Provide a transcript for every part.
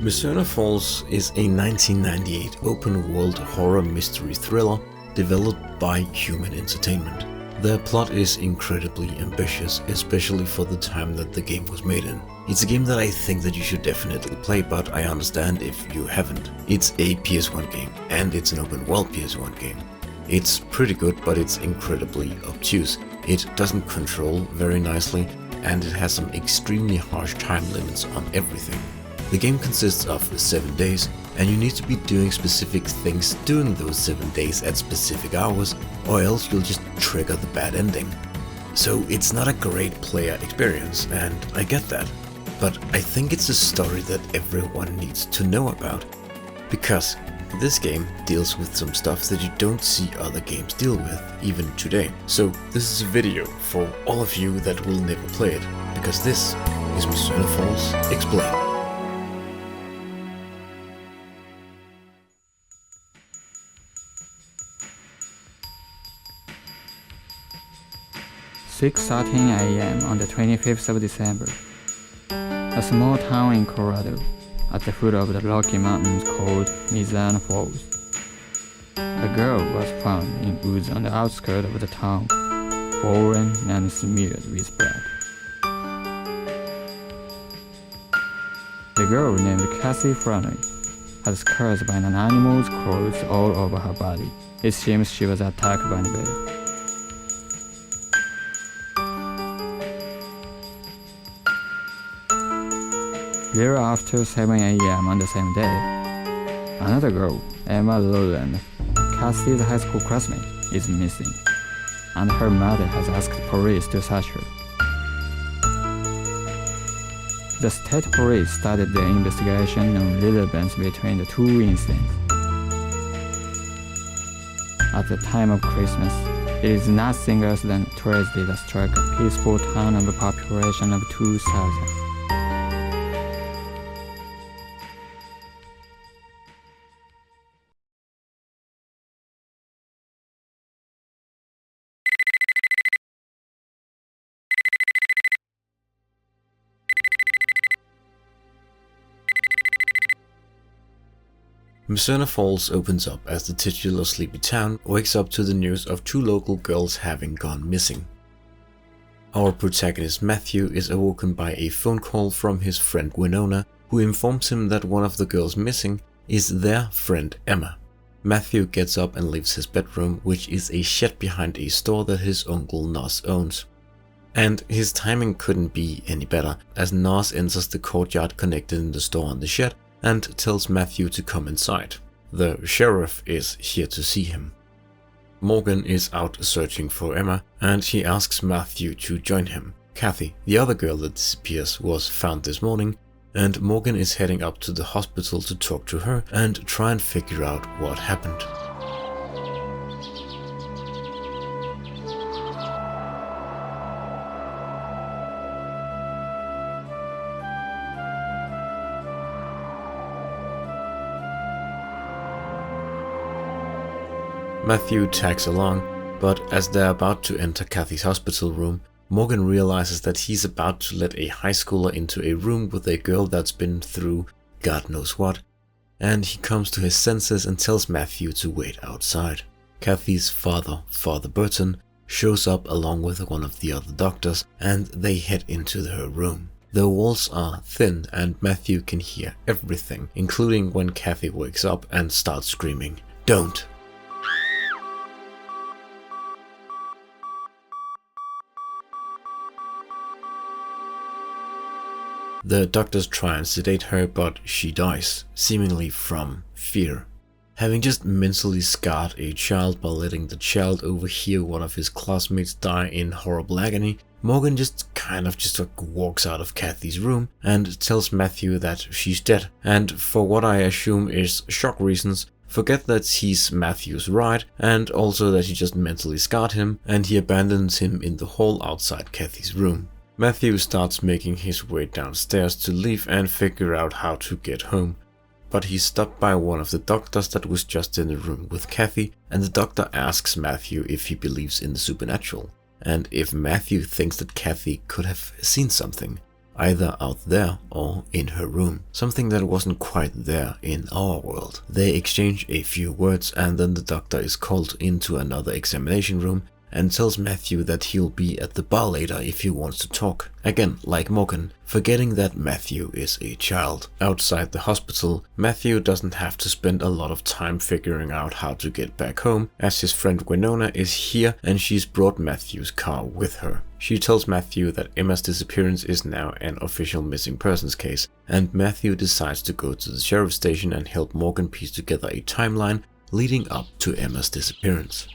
Mizzurna Falls is a 1998 open-world horror mystery thriller developed by Human Entertainment. The plot is incredibly ambitious, especially for the time that the game was made in. It's a game that I think that you should definitely play, but I understand if you haven't. It's a PS1 game, and it's an open-world PS1 game. It's pretty good, but it's incredibly obtuse. It doesn't control very nicely, and it has some extremely harsh time limits on everything. The game consists of 7 days, and you need to be doing specific things during those 7 days at specific hours, or else you'll just trigger the bad ending. So it's not a great player experience, and I get that. But I think it's a story that everyone needs to know about, because this game deals with some stuff that you don't see other games deal with, even today. So this is a video for all of you that will never play it, because this is Mizzurna Falls Explained. "6:13 a.m. on the 25th of December. A small town in Colorado, at the foot of the Rocky Mountains called Mizzurna Falls. A girl was found in woods on the outskirts of the town, fallen and smeared with blood. The girl, named Cassie Flannery, had scars by an animal's claws all over her body. It seems she was attacked by a bear. Thereafter 7 a.m. on the same day, another girl, Emma Lowland, Cassie's high school classmate, is missing, and her mother has asked police to search her. The state police started their investigation on relevance between the two incidents. At the time of Christmas, it is nothing else than a tragedy that struck a peaceful town of a population of 2,000. Mizzurna Falls opens up as the titular sleepy town wakes up to the news of 2 local girls having gone missing. Our protagonist Matthew is awoken by a phone call from his friend Winona, who informs him that one of the girls missing is their friend Emma. Matthew gets up and leaves his bedroom, which is a shed behind a store that his uncle Nos owns. And his timing couldn't be any better, as Nos enters the courtyard connected in the store on the shed and tells Matthew to come inside. The sheriff is here to see him. Morgan is out searching for Emma, and he asks Matthew to join him. Kathy, the other girl that disappears, was found this morning, and Morgan is heading up to the hospital to talk to her and try and figure out what happened. Matthew tags along, but as they're about to enter Kathy's hospital room, Morgan realizes that he's about to let a high schooler into a room with a girl that's been through God knows what, and he comes to his senses and tells Matthew to wait outside. Kathy's father, Father Burton, shows up along with one of the other doctors, and they head into her room. The walls are thin, and Matthew can hear everything, including when Kathy wakes up and starts screaming, "Don't!" The doctors try and sedate her, but she dies, seemingly from fear. Having just mentally scarred a child by letting the child overhear one of his classmates die in horrible agony, Morgan just walks out of Kathy's room and tells Matthew that she's dead, and for what I assume is shock reasons, forget that he's Matthew's ride, and also that he just mentally scarred him, and he abandons him in the hall outside Kathy's room. Matthew starts making his way downstairs to leave and figure out how to get home, but he's stopped by one of the doctors that was just in the room with Kathy, and the doctor asks Matthew if he believes in the supernatural, and if Matthew thinks that Kathy could have seen something. either out there or in her room, something that wasn't quite there in our world. They exchange a few words and then the doctor is called into another examination room and tells Matthew that he'll be at the bar later if he wants to talk. Again, like Morgan, forgetting that Matthew is a child. Outside the hospital, Matthew doesn't have to spend a lot of time figuring out how to get back home, as his friend Winona is here and she's brought Matthew's car with her. She tells Matthew that Emma's disappearance is now an official missing persons case, and Matthew decides to go to the sheriff's station and help Morgan piece together a timeline leading up to Emma's disappearance.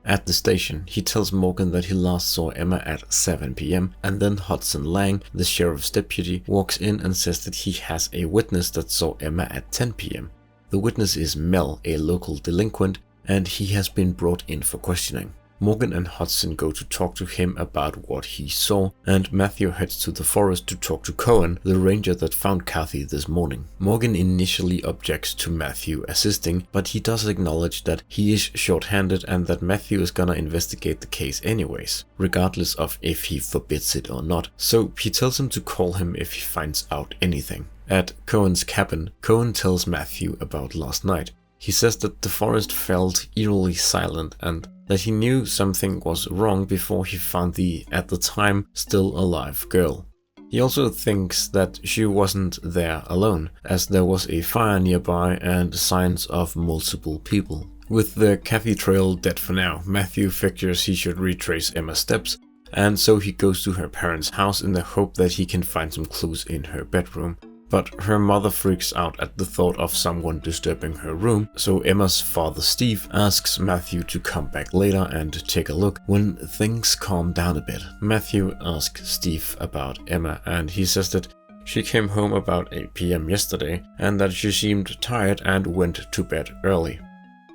At the station, he tells Morgan that he last saw Emma at 7 p.m. and then Hudson Lang, the sheriff's deputy, walks in and says that he has a witness that saw Emma at 10 p.m. The witness is Mel, a local delinquent, and he has been brought in for questioning. Morgan and Hudson go to talk to him about what he saw, and Matthew heads to the forest to talk to Cohen, the ranger that found Kathy this morning. Morgan initially objects to Matthew assisting, but he does acknowledge that he is short-handed and that Matthew is gonna investigate the case anyways, regardless of if he forbids it or not, so he tells him to call him if he finds out anything. At Cohen's cabin, Cohen tells Matthew about last night. He says that the forest felt eerily silent and that he knew something was wrong before he found the, at the time, still alive girl. He also thinks that she wasn't there alone, as there was a fire nearby and signs of multiple people. With the Kathy trail dead for now, Matthew figures he should retrace Emma's steps, and so he goes to her parents' house in the hope that he can find some clues in her bedroom. But her mother freaks out at the thought of someone disturbing her room, so Emma's father Steve asks Matthew to come back later and take a look. When things calm down a bit, Matthew asks Steve about Emma and he says that she came home about 8 p.m. yesterday and that she seemed tired and went to bed early.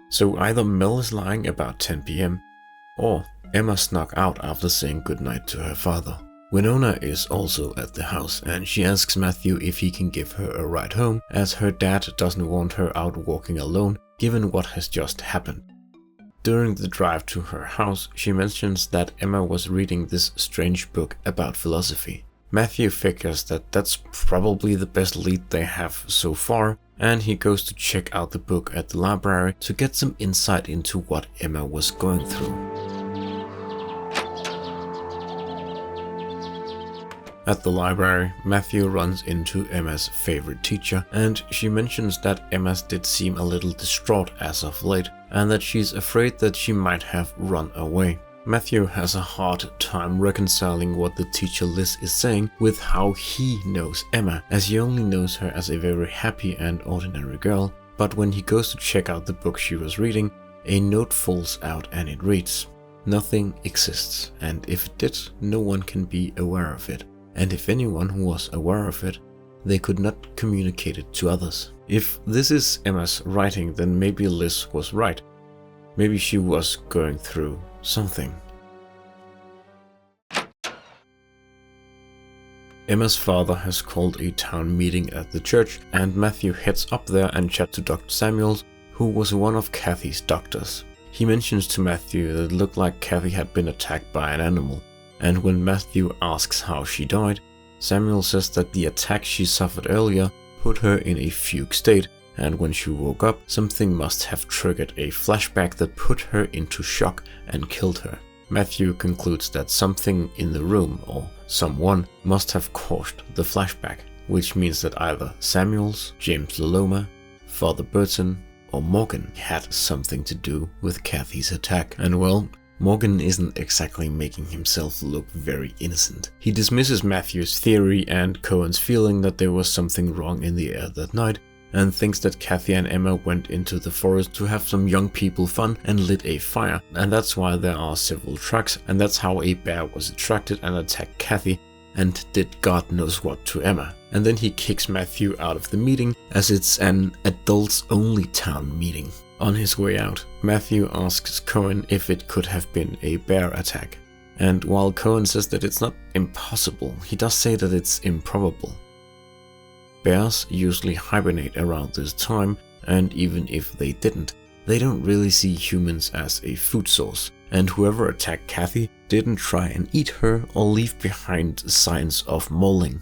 So either Mel is lying about 10 p.m. or Emma snuck out after saying goodnight to her father. Winona is also at the house and she asks Matthew if he can give her a ride home, as her dad doesn't want her out walking alone given what has just happened. During the drive to her house, she mentions that Emma was reading this strange book about philosophy. Matthew figures that that's probably the best lead they have so far, and he goes to check out the book at the library to get some insight into what Emma was going through. At the library, Matthew runs into Emma's favorite teacher, and she mentions that Emma did seem a little distraught as of late, and that she's afraid that she might have run away. Matthew has a hard time reconciling what the teacher Liz is saying with how he knows Emma, as he only knows her as a very happy and ordinary girl. But when he goes to check out the book she was reading, a note falls out and it reads, "Nothing exists, and if it did, no one can be aware of it. And if anyone was aware of it, they could not communicate it to others." If this is Emma's writing, then maybe Liz was right. Maybe she was going through something. Emma's father has called a town meeting at the church, and Matthew heads up there and chats to Dr. Samuels, who was one of Kathy's doctors. He mentions to Matthew that it looked like Kathy had been attacked by an animal. And when Matthew asks how she died, Samuel says that the attack she suffered earlier put her in a fugue state, and when she woke up, something must have triggered a flashback that put her into shock and killed her. Matthew concludes that something in the room, or someone, must have caused the flashback, which means that either Samuels, James Loloma, Father Burton, or Morgan had something to do with Kathy's attack. And well, Morgan isn't exactly making himself look very innocent. He dismisses Matthew's theory and Cohen's feeling that there was something wrong in the air that night, and thinks that Kathy and Emma went into the forest to have some young people fun and lit a fire, and that's why there are several tracks, and that's how a bear was attracted and attacked Kathy and did God knows what to Emma. And then he kicks Matthew out of the meeting, as it's an adults-only town meeting. On his way out, Matthew asks Cohen if it could have been a bear attack. And while Cohen says that it's not impossible, he does say that it's improbable. Bears usually hibernate around this time, and even if they didn't, they don't really see humans as a food source. and whoever attacked Kathy didn't try and eat her or leave behind signs of mauling.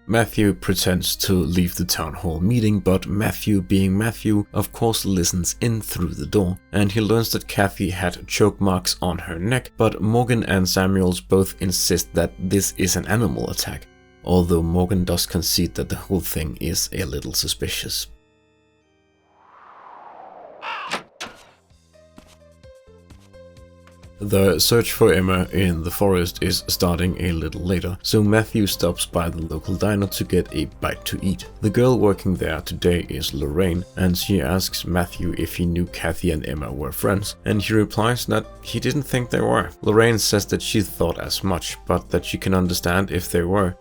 Matthew pretends to leave the town hall meeting, but Matthew, being Matthew, of course listens in through the door, and he learns that Kathy had choke marks on her neck, but Morgan and Samuels both insist that this is an animal attack, although Morgan does concede that the whole thing is a little suspicious. The search for Emma in the forest is starting a little later, so Matthew stops by the local diner to get a bite to eat. The girl working there today is Lorraine, and she asks Matthew if he knew Kathy and Emma were friends, and he replies that he didn't think they were. Lorraine says that she thought as much, but that she can understand if they were,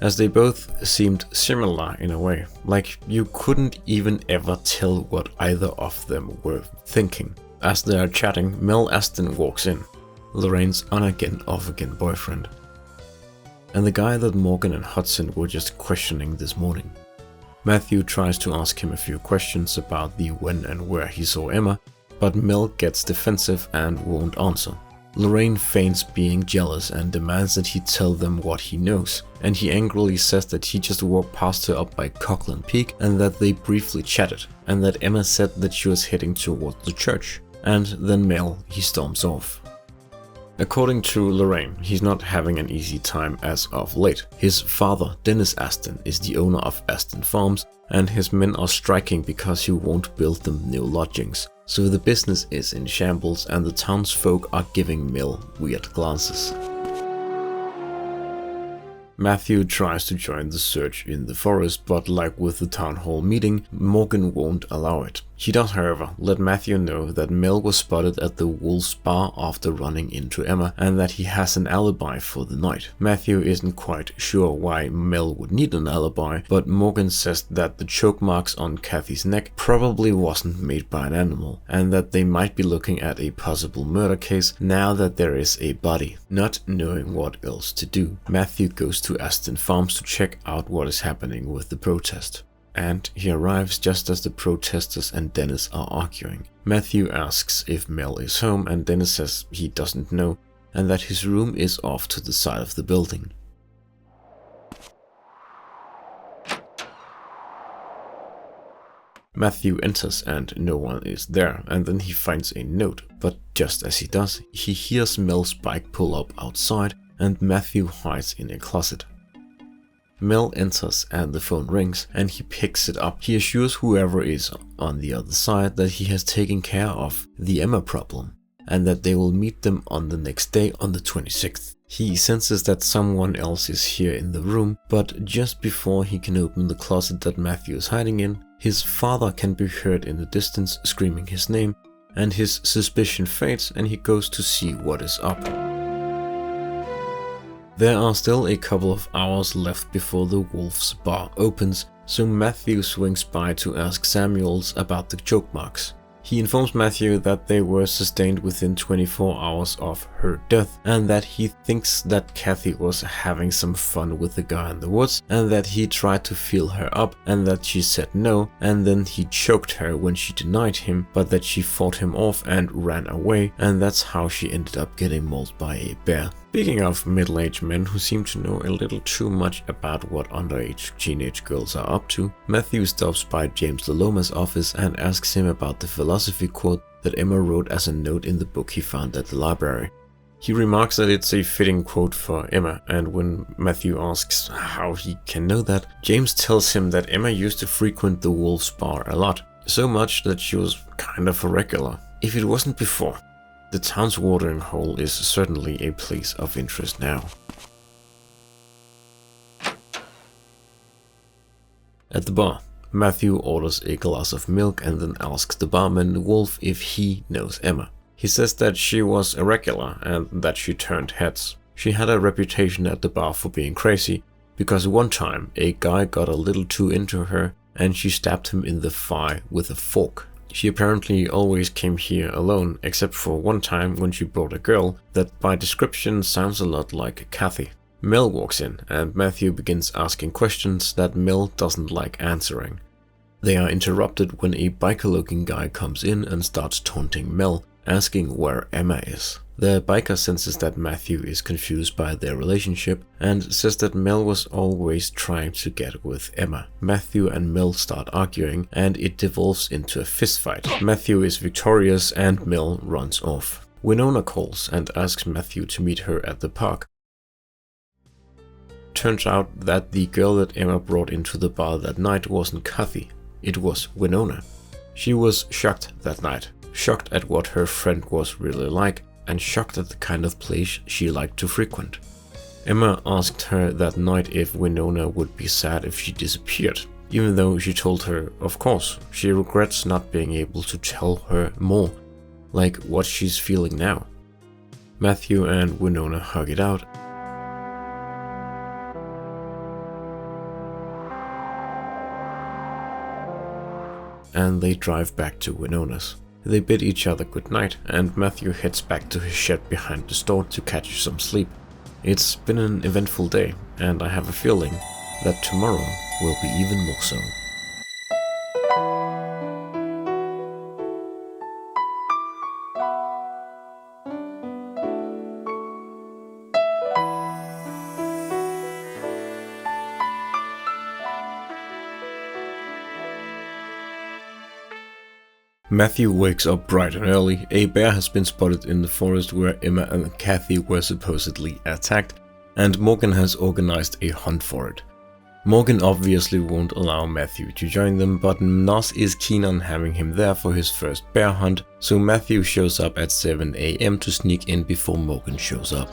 as they both seemed similar in a way, like you couldn't even ever tell what either of them were thinking. As they are chatting, Mel Aston walks in, Lorraine's on-again, off-again boyfriend, and the guy that Morgan and Hudson were just questioning this morning. Matthew tries to ask him a few questions about the when and where he saw Emma, but Mel gets defensive and won't answer. Lorraine feigns being jealous and demands that he tell them what he knows, and he angrily says that he just walked past her up by Coughlin Peak and that they briefly chatted, and that Emma said that she was heading towards the church. And then Mel, he storms off. According to Lorraine, he's not having an easy time as of late. His father, Dennis Aston, is the owner of Aston Farms, and his men are striking because he won't build them new lodgings. So the business is in shambles, and the townsfolk are giving Mel weird glances. Matthew tries to join the search in the forest, but like with the town hall meeting, Morgan won't allow it. He does, however, let Matthew know that Mel was spotted at the Wolf's Bar after running into Emma, and that he has an alibi for the night. Matthew isn't quite sure why Mel would need an alibi, but Morgan says that the choke marks on Kathy's neck probably wasn't made by an animal, and that they might be looking at a possible murder case now that there is a body. Not knowing what else to do, Matthew goes to Aston Farms to check out what is happening with the protest. And he arrives just as the protesters and Dennis are arguing. Matthew asks if Mel is home, and Dennis says he doesn't know and that his room is off to the side of the building. Matthew enters and no one is there, and then he finds a note, but just as he does, he hears Mel's bike pull up outside and Matthew hides in a closet. Mel enters and the phone rings, and he picks it up. He assures whoever is on the other side that he has taken care of the Emma problem, and that they will meet them on the next day on the 26th. He senses that someone else is here in the room, but just before he can open the closet that Matthew is hiding in, his father can be heard in the distance screaming his name, and his suspicion fades and he goes to see what is up. There are still a couple of hours left before the Wolf's Bar opens, so Matthew swings by to ask Samuels about the choke marks. He informs Matthew that they were sustained within 24 hours of her death, and that he thinks that Kathy was having some fun with the guy in the woods, and that he tried to feel her up, and that she said no, and then he choked her when she denied him, but that she fought him off and ran away, and that's how she ended up getting mauled by a bear. Speaking of middle-aged men who seem to know a little too much about what underage teenage girls are up to, Matthew stops by James Laloma's office and asks him about the philosophy quote that Emma wrote as a note in the book he found at the library. He remarks that it's a fitting quote for Emma, and when Matthew asks how he can know that, James tells him that Emma used to frequent the Wolf's Bar a lot, so much that she was kind of a regular, if it wasn't before. The town's watering hole is certainly a place of interest now. At the bar, Matthew orders a glass of milk and then asks the barman Wolf if he knows Emma. He says that she was a regular and that she turned heads. She had a reputation at the bar for being crazy, because one time a guy got a little too into her and she stabbed him in the thigh with a fork. She apparently always came here alone, except for one time when she brought a girl that by description sounds a lot like Kathy. Mel walks in and Matthew begins asking questions that Mel doesn't like answering. They are interrupted when a biker-looking guy comes in and starts taunting Mel, asking where Emma is. The biker senses that Matthew is confused by their relationship and says that Mel was always trying to get with Emma. Matthew and Mel start arguing and it devolves into a fistfight. Matthew is victorious and Mel runs off. Winona calls and asks Matthew to meet her at the park. Turns out that the girl that Emma brought into the bar that night wasn't Kathy, it was Winona. She was shocked that night, shocked at what her friend was really like, and shocked at the kind of place she liked to frequent. Emma asked her that night if Winona would be sad if she disappeared, even though she told her, of course, she regrets not being able to tell her more, like what she's feeling now. Matthew and Winona hug it out. And they drive back to Winona's. They bid each other goodnight, and Matthew heads back to his shed behind the store to catch some sleep. It's been an eventful day, and I have a feeling that tomorrow will be even more so. Matthew wakes up bright and early. A bear has been spotted in the forest where Emma and Kathy were supposedly attacked, and Morgan has organized a hunt for it. Morgan obviously won't allow Matthew to join them, but Nos is keen on having him there for his first bear hunt, so Matthew shows up at 7 AM to sneak in before Morgan shows up.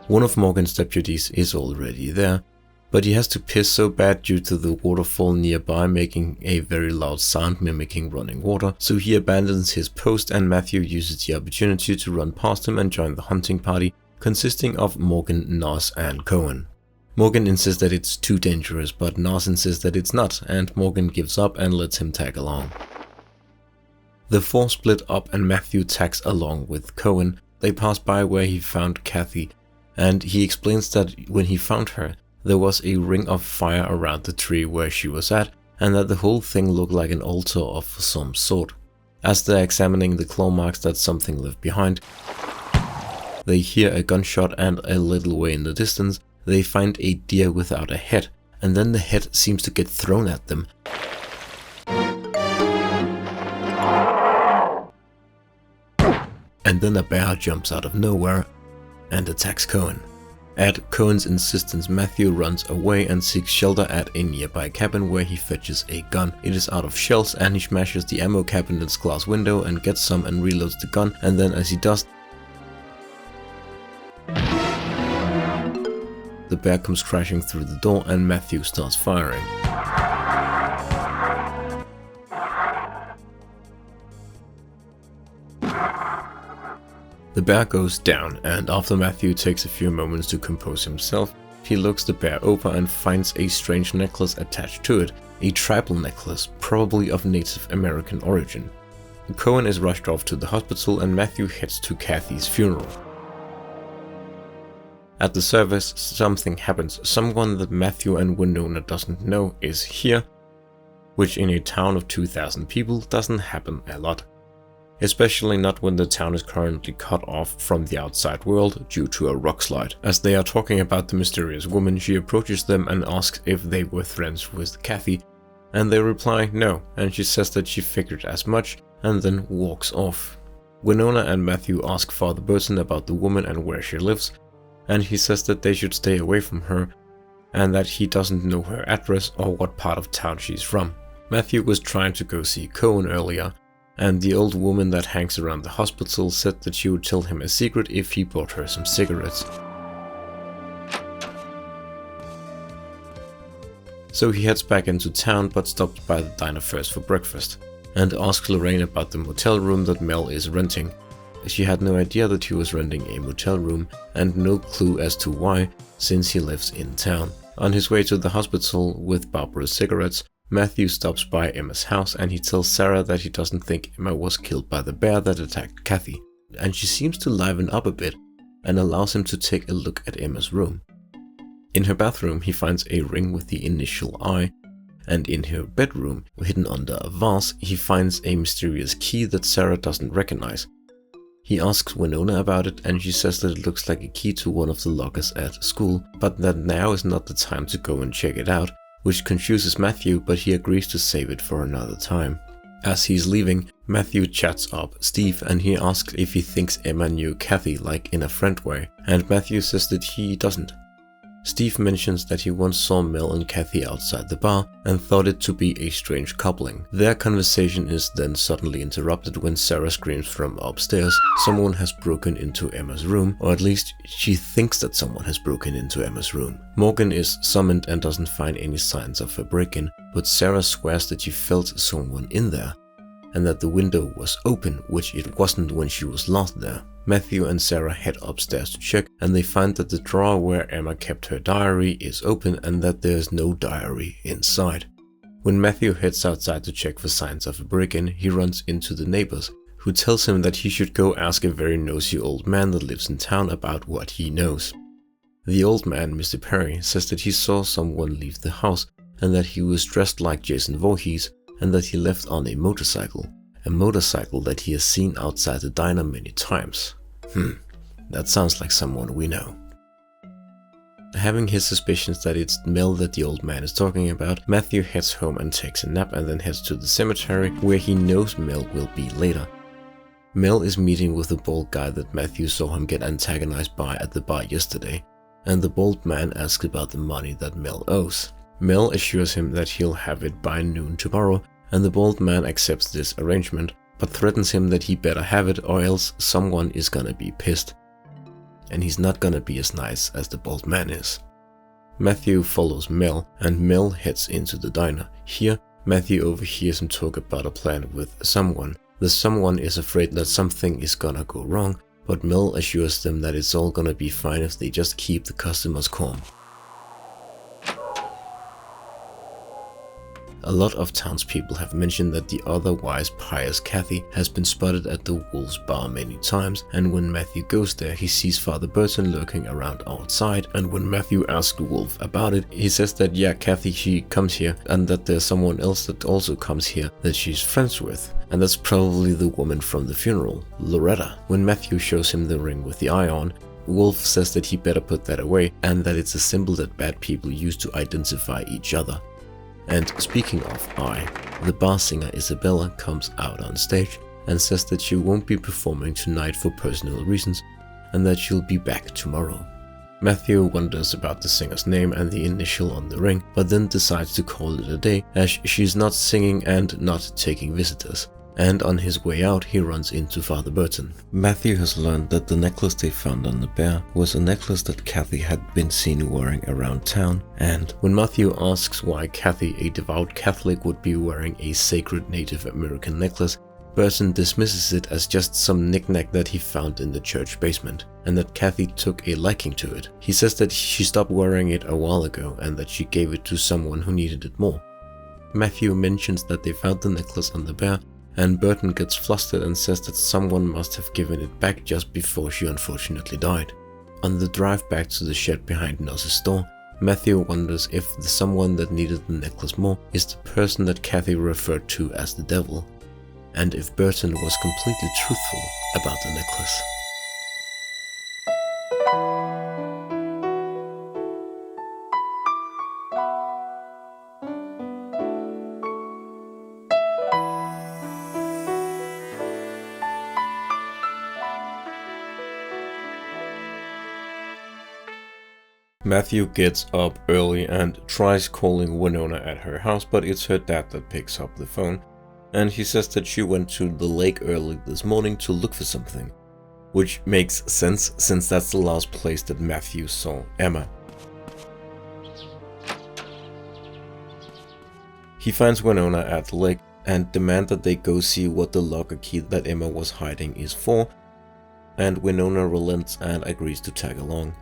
One of Morgan's deputies is already there, but he has to piss so bad due to the waterfall nearby making a very loud sound mimicking running water, so he abandons his post and Matthew uses the opportunity to run past him and join the hunting party, consisting of Morgan, Nos and Cohen. Morgan insists that it's too dangerous, but Nos insists that it's not, and Morgan gives up and lets him tag along. The four split up and Matthew tags along with Cohen. They pass by where he found Kathy, and he explains that when he found her, there was a ring of fire around the tree where she was at, and that the whole thing looked like an altar of some sort. As they're examining the claw marks that something left behind, they hear a gunshot, and a little way in the distance, they find a deer without a head, and then the head seems to get thrown at them. And then a bear jumps out of nowhere and attacks Cohen. At Cohen's insistence, Matthew runs away and seeks shelter at a nearby cabin where he fetches a gun. It is out of shells and he smashes the ammo cabinet's glass window and gets some and reloads the gun, and then as he does, the bear comes crashing through the door and Matthew starts firing. The bear goes down, and after Matthew takes a few moments to compose himself, he looks the bear over and finds a strange necklace attached to it, a tribal necklace, probably of Native American origin. Cohen is rushed off to the hospital and Matthew heads to Kathy's funeral. At the service, something happens. Someone that Matthew and Winona doesn't know is here, which in a town of 2,000 people doesn't happen a lot. Especially not when the town is currently cut off from the outside world due to a rock slide. As they are talking about the mysterious woman, she approaches them and asks if they were friends with Kathy, and they reply no, and she says that she figured as much, and then walks off. Winona and Matthew ask Father Burton about the woman and where she lives, and he says that they should stay away from her, and that he doesn't know her address or what part of town she's from. Matthew was trying to go see Cohen earlier, and the old woman that hangs around the hospital said that she would tell him a secret if he bought her some cigarettes. So he heads back into town but stops by the diner first for breakfast, and asks Lorraine about the motel room that Mel is renting. She had no idea that he was renting a motel room, and no clue as to why, since he lives in town. On his way to the hospital with Barbara's cigarettes, Matthew stops by Emma's house and he tells Sarah that he doesn't think Emma was killed by the bear that attacked Kathy, and she seems to liven up a bit and allows him to take a look at Emma's room. In her bathroom he finds a ring with the initial I, and in her bedroom, hidden under a vase, he finds a mysterious key that Sarah doesn't recognize. He asks Winona about it, and she says that it looks like a key to one of the lockers at school, but that now is not the time to go and check it out, which confuses Matthew, but he agrees to save it for another time. As he's leaving, Matthew chats up Steve and he asks if he thinks Emma knew Kathy, like in a friend way, and Matthew says that he doesn't. Steve mentions that he once saw Mel and Kathy outside the bar and thought it to be a strange coupling. Their conversation is then suddenly interrupted when Sarah screams from upstairs someone has broken into Emma's room, or at least she thinks that someone has broken into Emma's room. Morgan is summoned and doesn't find any signs of a break-in, but Sarah swears that she felt someone in there, and that the window was open, which it wasn't when she was last there. Matthew and Sarah head upstairs to check, and they find that the drawer where Emma kept her diary is open and that there is no diary inside. When Matthew heads outside to check for signs of a break-in, he runs into the neighbors, who tells him that he should go ask a very nosy old man that lives in town about what he knows. The old man, Mr. Perry, says that he saw someone leave the house and that he was dressed like Jason Voorhees and that he left on a motorcycle that he has seen outside the diner many times. That sounds like someone we know. Having his suspicions that it's Mel that the old man is talking about, Matthew heads home and takes a nap and then heads to the cemetery where he knows Mel will be later. Mel is meeting with the bald guy that Matthew saw him get antagonized by at the bar yesterday, and the bald man asks about the money that Mel owes. Mel assures him that he'll have it by noon tomorrow, and the bald man accepts this arrangement, but threatens him that he better have it or else someone is gonna be pissed. And he's not gonna be as nice as the bald man is. Matthew follows Mel, and Mel heads into the diner. Here, Matthew overhears him talk about a plan with someone. The someone is afraid that something is gonna go wrong, but Mel assures them that it's all gonna be fine if they just keep the customers calm. A lot of townspeople have mentioned that the otherwise pious Kathy has been spotted at the Wolves bar many times, and when Matthew goes there he sees Father Burton lurking around outside, and when Matthew asks Wolf about it, he says that yeah, Kathy, she comes here, and that there's someone else that also comes here that she's friends with, and that's probably the woman from the funeral, Loretta. When Matthew shows him the ring with the eye on, Wolf says that he better put that away, and that it's a symbol that bad people use to identify each other. And speaking of eye, the bar singer Isabella comes out on stage and says that she won't be performing tonight for personal reasons and that she'll be back tomorrow. Matthew wonders about the singer's name and the initial on the ring, but then decides to call it a day as she's not singing and not taking visitors. And on his way out he runs into Father Burton. Matthew has learned that the necklace they found on the bear was a necklace that Kathy had been seen wearing around town, and when Matthew asks why Kathy, a devout Catholic, would be wearing a sacred Native American necklace, Burton dismisses it as just some knickknack that he found in the church basement, and that Kathy took a liking to it. He says that she stopped wearing it a while ago and that she gave it to someone who needed it more. Matthew mentions that they found the necklace on the bear, and Burton gets flustered and says that someone must have given it back just before she unfortunately died. On the drive back to the shed behind Noss's store, Matthew wonders if the someone that needed the necklace more is the person that Kathy referred to as the devil, and if Burton was completely truthful about the necklace. Matthew gets up early and tries calling Winona at her house, but it's her dad that picks up the phone, and he says that she went to the lake early this morning to look for something, which makes sense since that's the last place that Matthew saw Emma. He finds Winona at the lake and demands that they go see what the locker key that Emma was hiding is for, and Winona relents and agrees to tag along.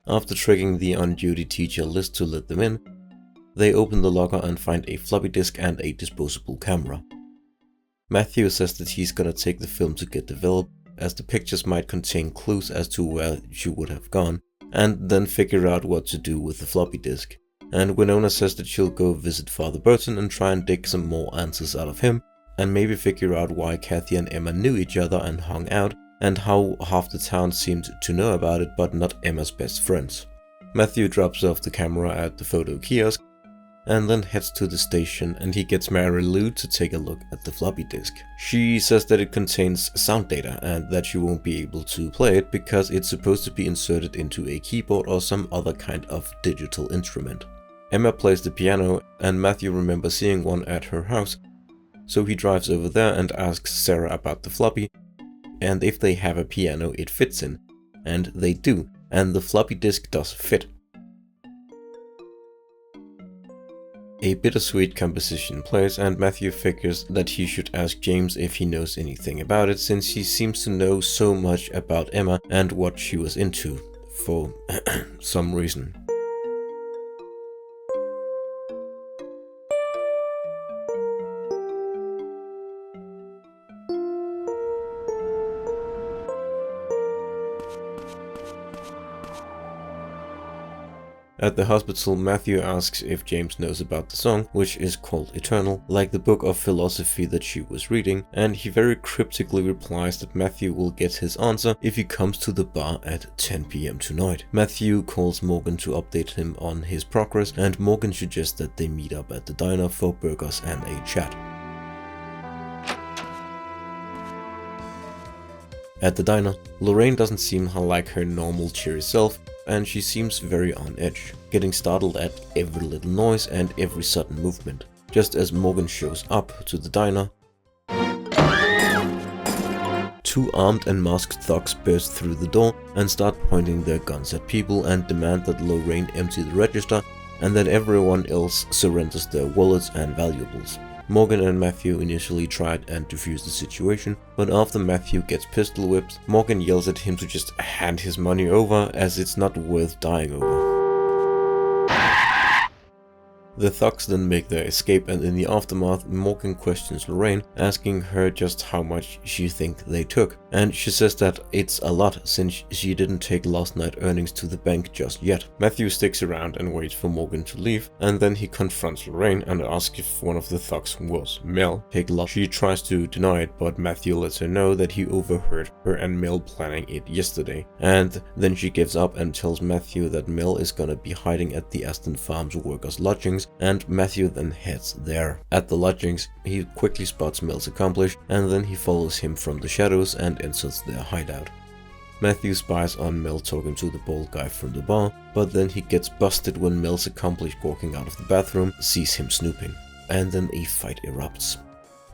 After tricking the on-duty teacher Liz to let them in, they open the locker and find a floppy disk and a disposable camera. Matthew says that he's gonna take the film to get developed, as the pictures might contain clues as to where she would have gone, and then figure out what to do with the floppy disk. And Winona says that she'll go visit Father Burton and try and dig some more answers out of him, and maybe figure out why Kathy and Emma knew each other and hung out, and how half the town seemed to know about it but not Emma's best friends. Matthew drops off the camera at the photo kiosk and then heads to the station, and he gets Mary Lou to take a look at the floppy disk. She says that it contains sound data and that she won't be able to play it because it's supposed to be inserted into a keyboard or some other kind of digital instrument. Emma plays the piano, and Matthew remembers seeing one at her house, so he drives over there and asks Sarah about the floppy, and if they have a piano it fits in. And they do, and the floppy disk does fit. A bittersweet composition plays, and Matthew figures that he should ask James if he knows anything about it, since he seems to know so much about Emma and what she was into, for some reason. At the hospital, Matthew asks if James knows about the song, which is called Eternal, like the book of philosophy that she was reading, and he very cryptically replies that Matthew will get his answer if he comes to the bar at 10 PM tonight. Matthew calls Morgan to update him on his progress, and Morgan suggests that they meet up at the diner for burgers and a chat. At the diner, Lorraine doesn't seem like her normal cheery self, and she seems very on edge, getting startled at every little noise and every sudden movement. Just as Morgan shows up to the diner, two armed and masked thugs burst through the door and start pointing their guns at people and demand that Lorraine empty the register and that everyone else surrenders their wallets and valuables. Morgan and Matthew initially tried and defused the situation, but after Matthew gets pistol whipped, Morgan yells at him to just hand his money over, as it's not worth dying over. The thugs then make their escape, and in the aftermath, Morgan questions Lorraine, asking her just how much she thinks they took, and she says that it's a lot since she didn't take last night's earnings to the bank just yet. Matthew sticks around and waits for Morgan to leave, and then he confronts Lorraine and asks if one of the thugs was Mel. She tries to deny it, but Matthew lets her know that he overheard her and Mel planning it yesterday, and then she gives up and tells Matthew that Mel is gonna be hiding at the Aston Farms workers' lodgings, and Matthew then heads there. At the lodgings, he quickly spots Mel's accomplice, and then he follows him from the shadows and enters their hideout. Matthew spies on Mel talking to the bald guy from the bar, but then he gets busted when Mel's accomplice walking out of the bathroom sees him snooping, and then a fight erupts.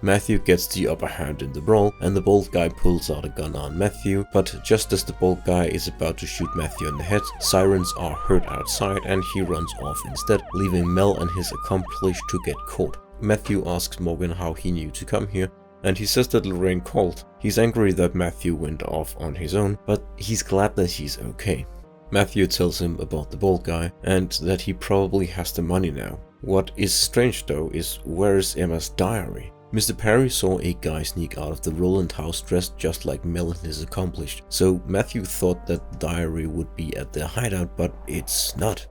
Matthew gets the upper hand in the brawl, and the bald guy pulls out a gun on Matthew, but just as the bald guy is about to shoot Matthew in the head, sirens are heard outside and he runs off instead, leaving Mel and his accomplice to get caught. Matthew asks Morgan how he knew to come here, and he says that Lorraine called. He's angry that Matthew went off on his own, but he's glad that he's okay. Matthew tells him about the bald guy and that he probably has the money now. What is strange though is, where is Emma's diary? Mr. Perry saw a guy sneak out of the Rowland house dressed just like Mel and his accomplice, so Matthew thought that the diary would be at their hideout, but it's not.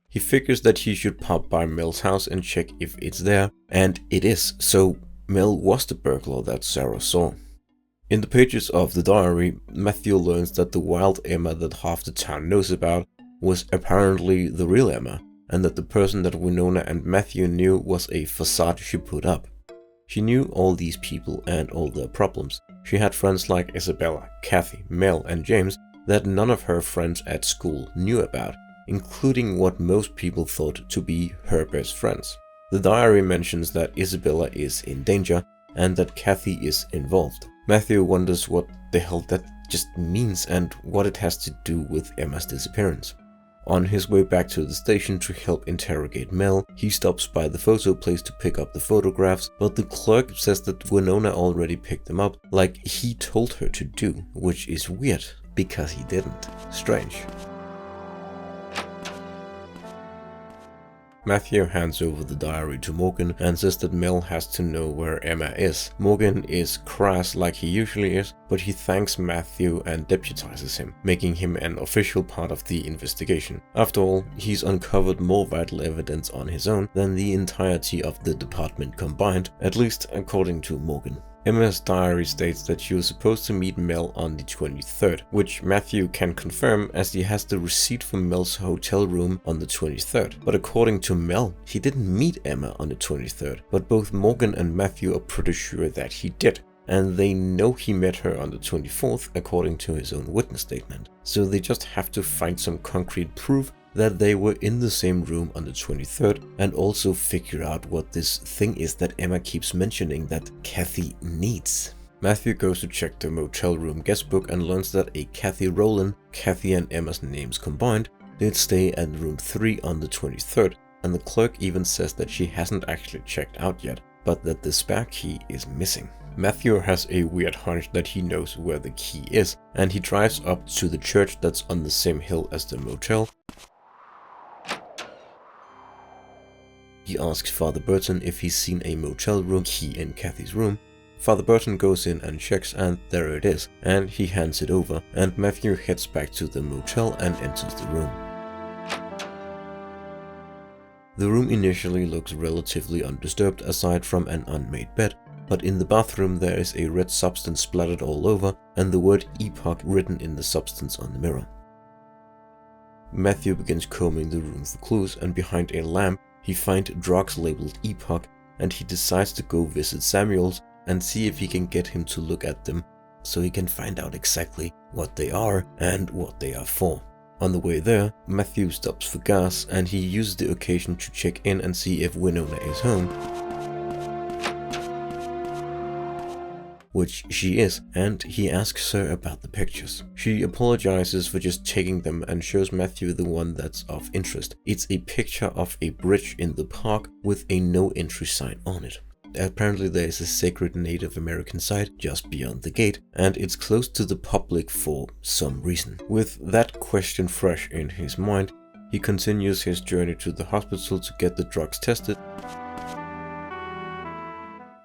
He figures that he should pop by Mel's house and check if it's there, and it is, so Mel was the burglar that Sarah saw. In the pages of the diary, Matthew learns that the wild Emma that half the town knows about was apparently the real Emma, and that the person that Winona and Matthew knew was a facade she put up. She knew all these people and all their problems. She had friends like Isabella, Kathy, Mel, and James that none of her friends at school knew about, including what most people thought to be her best friends. The diary mentions that Isabella is in danger and that Kathy is involved. Matthew wonders what the hell that just means and what it has to do with Emma's disappearance. On his way back to the station to help interrogate Mel, he stops by the photo place to pick up the photographs, but the clerk says that Winona already picked them up, like he told her to do, which is weird, because he didn't. Strange. Matthew hands over the diary to Morgan and says that Mel has to know where Emma is. Morgan is crass like he usually is, but he thanks Matthew and deputizes him, making him an official part of the investigation. After all, he's uncovered more vital evidence on his own than the entirety of the department combined, at least according to Morgan. Emma's diary states that she was supposed to meet Mel on the 23rd, which Matthew can confirm as he has the receipt from Mel's hotel room on the 23rd. But according to Mel, he didn't meet Emma on the 23rd, but both Morgan and Matthew are pretty sure that he did. And they know he met her on the 24th according to his own witness statement. So they just have to find some concrete proof that they were in the same room on the 23rd, and also figure out what this thing is that Emma keeps mentioning that Kathy needs. Matthew goes to check the motel room guest book and learns that a Kathy Rowland, Kathy and Emma's names combined, did stay at room 3 on the 23rd, and the clerk even says that she hasn't actually checked out yet, but that the spare key is missing. Matthew has a weird hunch that he knows where the key is, and he drives up to the church that's on the same hill as the motel. He asks Father Burton if he's seen a motel room key in Kathy's room. Father Burton goes in and checks, and there it is, and he hands it over, and Matthew heads back to the motel and enters the room. The room initially looks relatively undisturbed aside from an unmade bed, but in the bathroom there is a red substance splattered all over and the word Epoch written in the substance on the mirror. Matthew begins combing the room for clues, and behind a lamp he finds drugs labeled Epoch, and he decides to go visit Samuels and see if he can get him to look at them so he can find out exactly what they are and what they are for. On the way there, Matthew stops for gas, and he uses the occasion to check in and see if Winona is home, which she is, and he asks her about the pictures. She apologizes for just taking them and shows Matthew the one that's of interest. It's a picture of a bridge in the park with a no entry sign on it. Apparently there is a sacred Native American site just beyond the gate, and it's closed to the public for some reason. With that question fresh in his mind, he continues his journey to the hospital to get the drugs tested,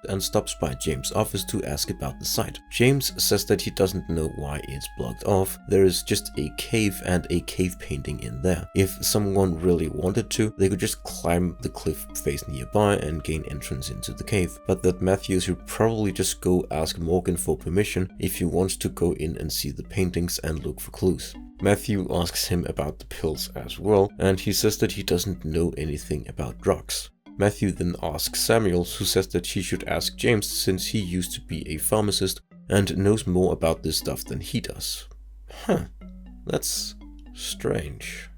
and stops by James' office to ask about the site. James says that he doesn't know why it's blocked off. There is just a cave and a cave painting in there. If someone really wanted to, they could just climb the cliff face nearby and gain entrance into the cave. But that Matthew should probably just go ask Morgan for permission if he wants to go in and see the paintings and look for clues. Matthew asks him about the pills as well, and he says that he doesn't know anything about drugs. Matthew then asks Samuels, who says that he should ask James since he used to be a pharmacist and knows more about this stuff than he does. That's strange.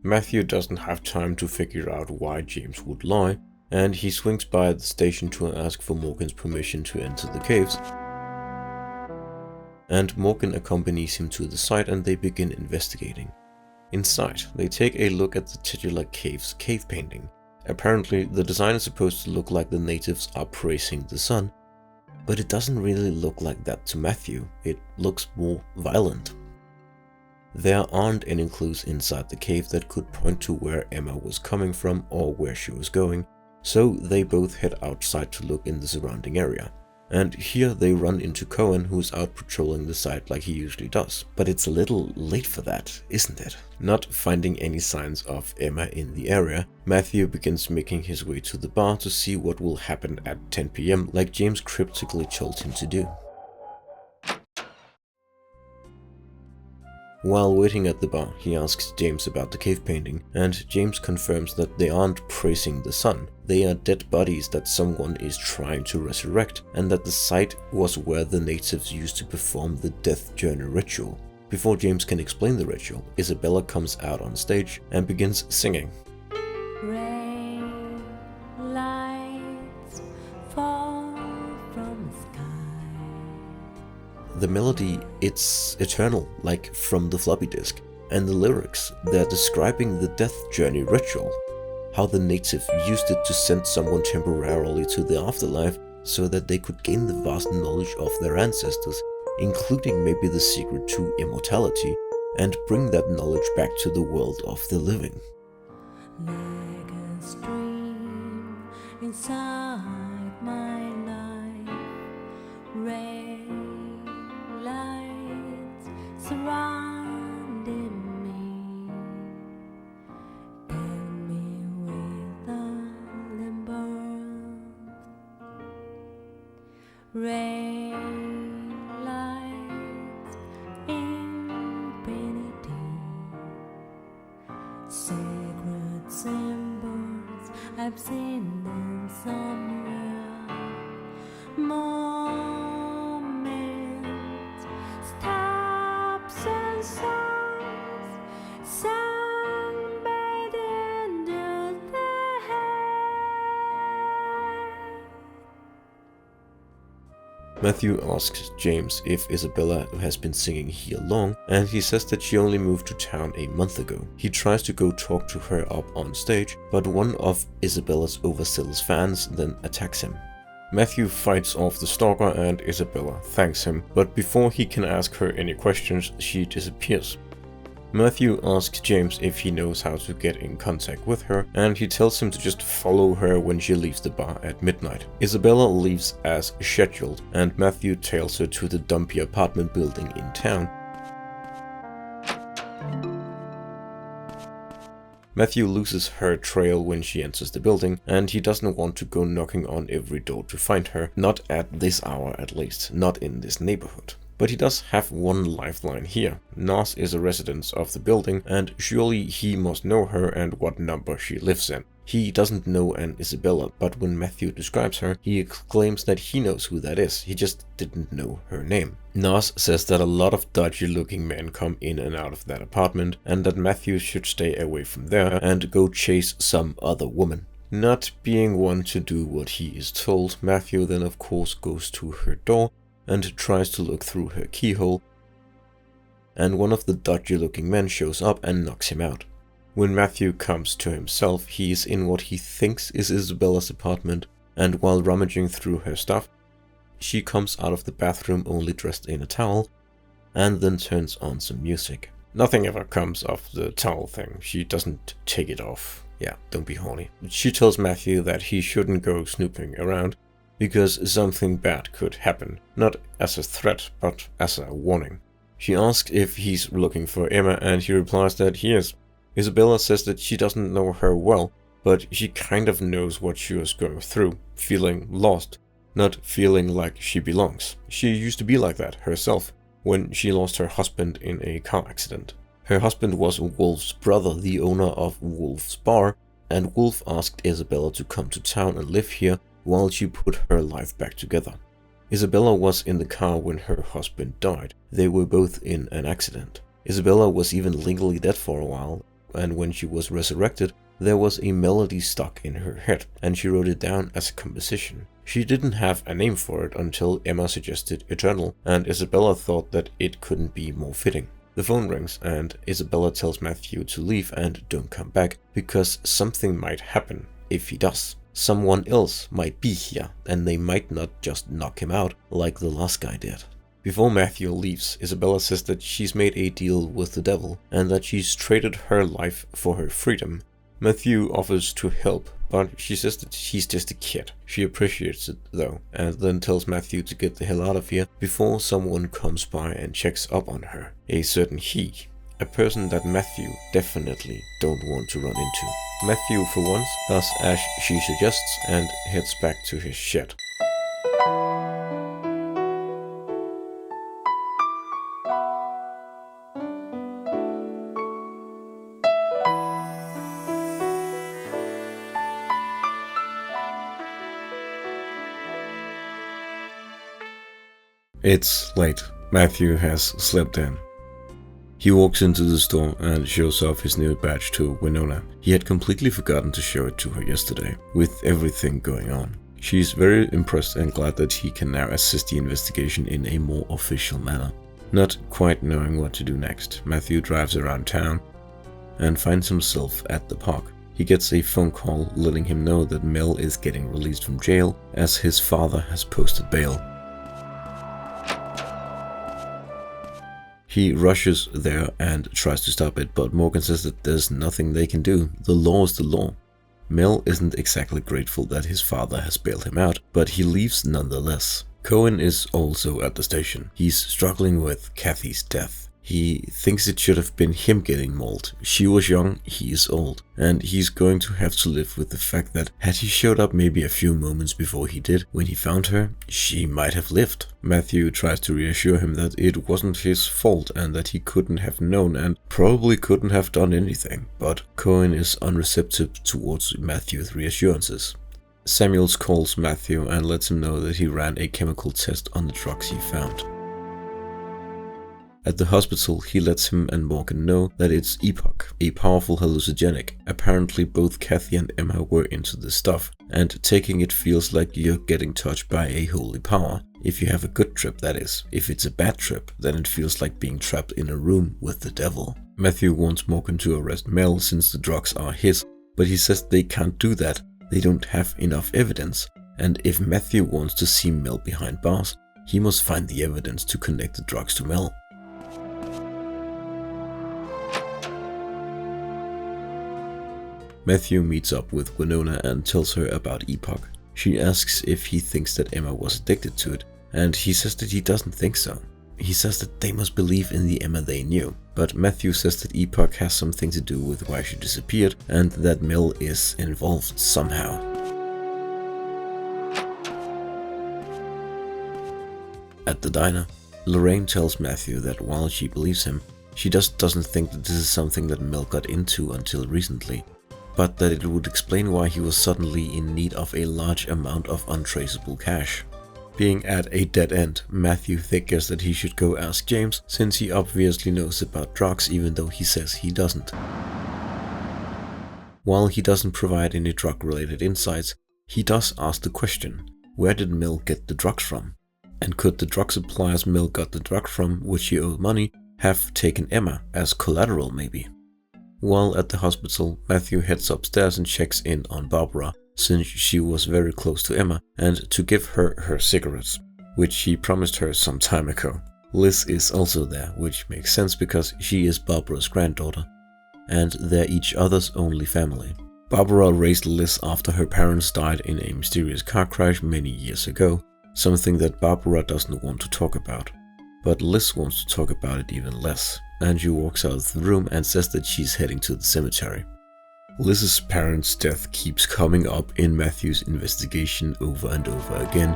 Matthew doesn't have time to figure out why James would lie, and he swings by the station to ask for Morgan's permission to enter the caves. And Morgan accompanies him to the site and they begin investigating. Inside, they take a look at the titular cave's cave painting. Apparently, the design is supposed to look like the natives are praising the sun, but it doesn't really look like that to Matthew. It looks more violent. There aren't any clues inside the cave that could point to where Emma was coming from or where she was going, so they both head outside to look in the surrounding area. And here they run into Cohen, who's out patrolling the site like he usually does. But it's a little late for that, isn't it? Not finding any signs of Emma in the area, Matthew begins making his way to the bar to see what will happen at 10 PM like James cryptically told him to do. While waiting at the bar, he asks James about the cave painting, and James confirms that they aren't praising the sun. They are dead bodies that someone is trying to resurrect, and that the site was where the natives used to perform the death journey ritual. Before James can explain the ritual, Isabella comes out on stage and begins singing. Rain, lights fall from the sky. The melody, it's eternal, like from the floppy disk, and the lyrics, they're describing the death journey ritual, how the native used it to send someone temporarily to the afterlife so that they could gain the vast knowledge of their ancestors, including maybe the secret to immortality, and bring that knowledge back to the world of the living. like a stream inside my life. Red lights surrounding me, fill me with a limber. Red lights, infinity, sacred symbols, I've seen them somewhere. Moments, stops and songs, sunbathed into the hair. Matthew asks James if Isabella has been singing here long, and he says that she only moved to town a month ago. He tries to go talk to her up on stage, but one of Isabella's overzealous fans then attacks him. Matthew fights off the stalker and Isabella thanks him, but before he can ask her any questions, she disappears. Matthew asks James if he knows how to get in contact with her, and he tells him to just follow her when she leaves the bar at midnight. Isabella leaves as scheduled, and Matthew tails her to the dumpy apartment building in town. Matthew loses her trail when she enters the building, and he doesn't want to go knocking on every door to find her, not at this hour at least, not in this neighborhood. But he does have one lifeline here. Nas is a resident of the building, and surely he must know her and what number she lives in. He doesn't know an Isabella, but when Matthew describes her, he exclaims that he knows who that is, he just didn't know her name. Nas says that a lot of dodgy looking men come in and out of that apartment, and that Matthew should stay away from there and go chase some other woman. Not being one to do what he is told, Matthew then of course goes to her door and tries to look through her keyhole, and one of the dodgy looking men shows up and knocks him out. When Matthew comes to himself, he is in what he thinks is Isabella's apartment, and while rummaging through her stuff, she comes out of the bathroom only dressed in a towel, and then turns on some music. Nothing ever comes of the towel thing, she doesn't take it off. Yeah, don't be horny. She tells Matthew that he shouldn't go snooping around, because something bad could happen, not as a threat, but as a warning. She asks if he's looking for Emma, and he replies that he is. Isabella says that she doesn't know her well, but she kind of knows what she was going through, feeling lost, not feeling like she belongs. She used to be like that herself, when she lost her husband in a car accident. Her husband was Wolf's brother, the owner of Wolf's Bar, and Wolf asked Isabella to come to town and live here while she put her life back together. Isabella was in the car when her husband died. They were both in an accident. Isabella was even legally dead for a while, and when she was resurrected, there was a melody stuck in her head, and she wrote it down as a composition. She didn't have a name for it until Emma suggested Eternal, and Isabella thought that it couldn't be more fitting. The phone rings, and Isabella tells Matthew to leave and don't come back, because something might happen if he does. Someone else might be here, and they might not just knock him out like the last guy did. Before Matthew leaves, Isabella says that she's made a deal with the devil, and that she's traded her life for her freedom. Matthew offers to help, but she says that he's just a kid. She appreciates it though, and then tells Matthew to get the hell out of here before someone comes by and checks up on her. A certain he. A person that Matthew definitely don't want to run into. Matthew, for once, does as she suggests and heads back to his shed. It's late. Matthew has slept in. He walks into the store and shows off his new badge to Winona. He had completely forgotten to show it to her yesterday, with everything going on. She's very impressed and glad that he can now assist the investigation in a more official manner. Not quite knowing what to do next, Matthew drives around town and finds himself at the park. He gets a phone call letting him know that Mel is getting released from jail as his father has posted bail. He rushes there and tries to stop it, but Morgan says that there's nothing they can do. The law is the law. Mel isn't exactly grateful that his father has bailed him out, but he leaves nonetheless. Cohen is also at the station. He's struggling with Kathy's death. He thinks it should have been him getting mauled. She was young, he is old, and he's going to have to live with the fact that had he showed up maybe a few moments before he did, when he found her, she might have lived. Matthew tries to reassure him that it wasn't his fault and that he couldn't have known and probably couldn't have done anything, but Cohen is unreceptive towards Matthew's reassurances. Samuels calls Matthew and lets him know that he ran a chemical test on the drugs he found. At the hospital, he lets him and Morgan know that it's Epoch, a powerful hallucinogenic. Apparently both Kathy and Emma were into this stuff, and taking it feels like you're getting touched by a holy power. If you have a good trip, that is. If it's a bad trip, then it feels like being trapped in a room with the devil. Matthew wants Morgan to arrest Mel since the drugs are his, but he says they can't do that. They don't have enough evidence, and if Matthew wants to see Mel behind bars, he must find the evidence to connect the drugs to Mel. Matthew meets up with Winona and tells her about Epoch. She asks if he thinks that Emma was addicted to it, and he says that he doesn't think so. He says that they must believe in the Emma they knew, but Matthew says that Epoch has something to do with why she disappeared and that Mel is involved somehow. At the diner, Lorraine tells Matthew that while she believes him, she just doesn't think that this is something that Mel got into until recently, but that it would explain why he was suddenly in need of a large amount of untraceable cash. Being at a dead end, Matthew figures that he should go ask James, since he obviously knows about drugs even though he says he doesn't. While he doesn't provide any drug-related insights, he does ask the question, where did Mel get the drugs from? And could the drug suppliers Mel got the drug from, which he owed money, have taken Emma as collateral maybe? While at the hospital, Matthew heads upstairs and checks in on Barbara, since she was very close to Emma, and to give her her cigarettes, which he promised her some time ago. Liz is also there, which makes sense because she is Barbara's granddaughter, and they're each other's only family. Barbara raised Liz after her parents died in a mysterious car crash many years ago, something that Barbara doesn't want to talk about. But Liz wants to talk about it even less, and she walks out of the room and says that she's heading to the cemetery. Liz's parents' death keeps coming up in Matthew's investigation over and over again,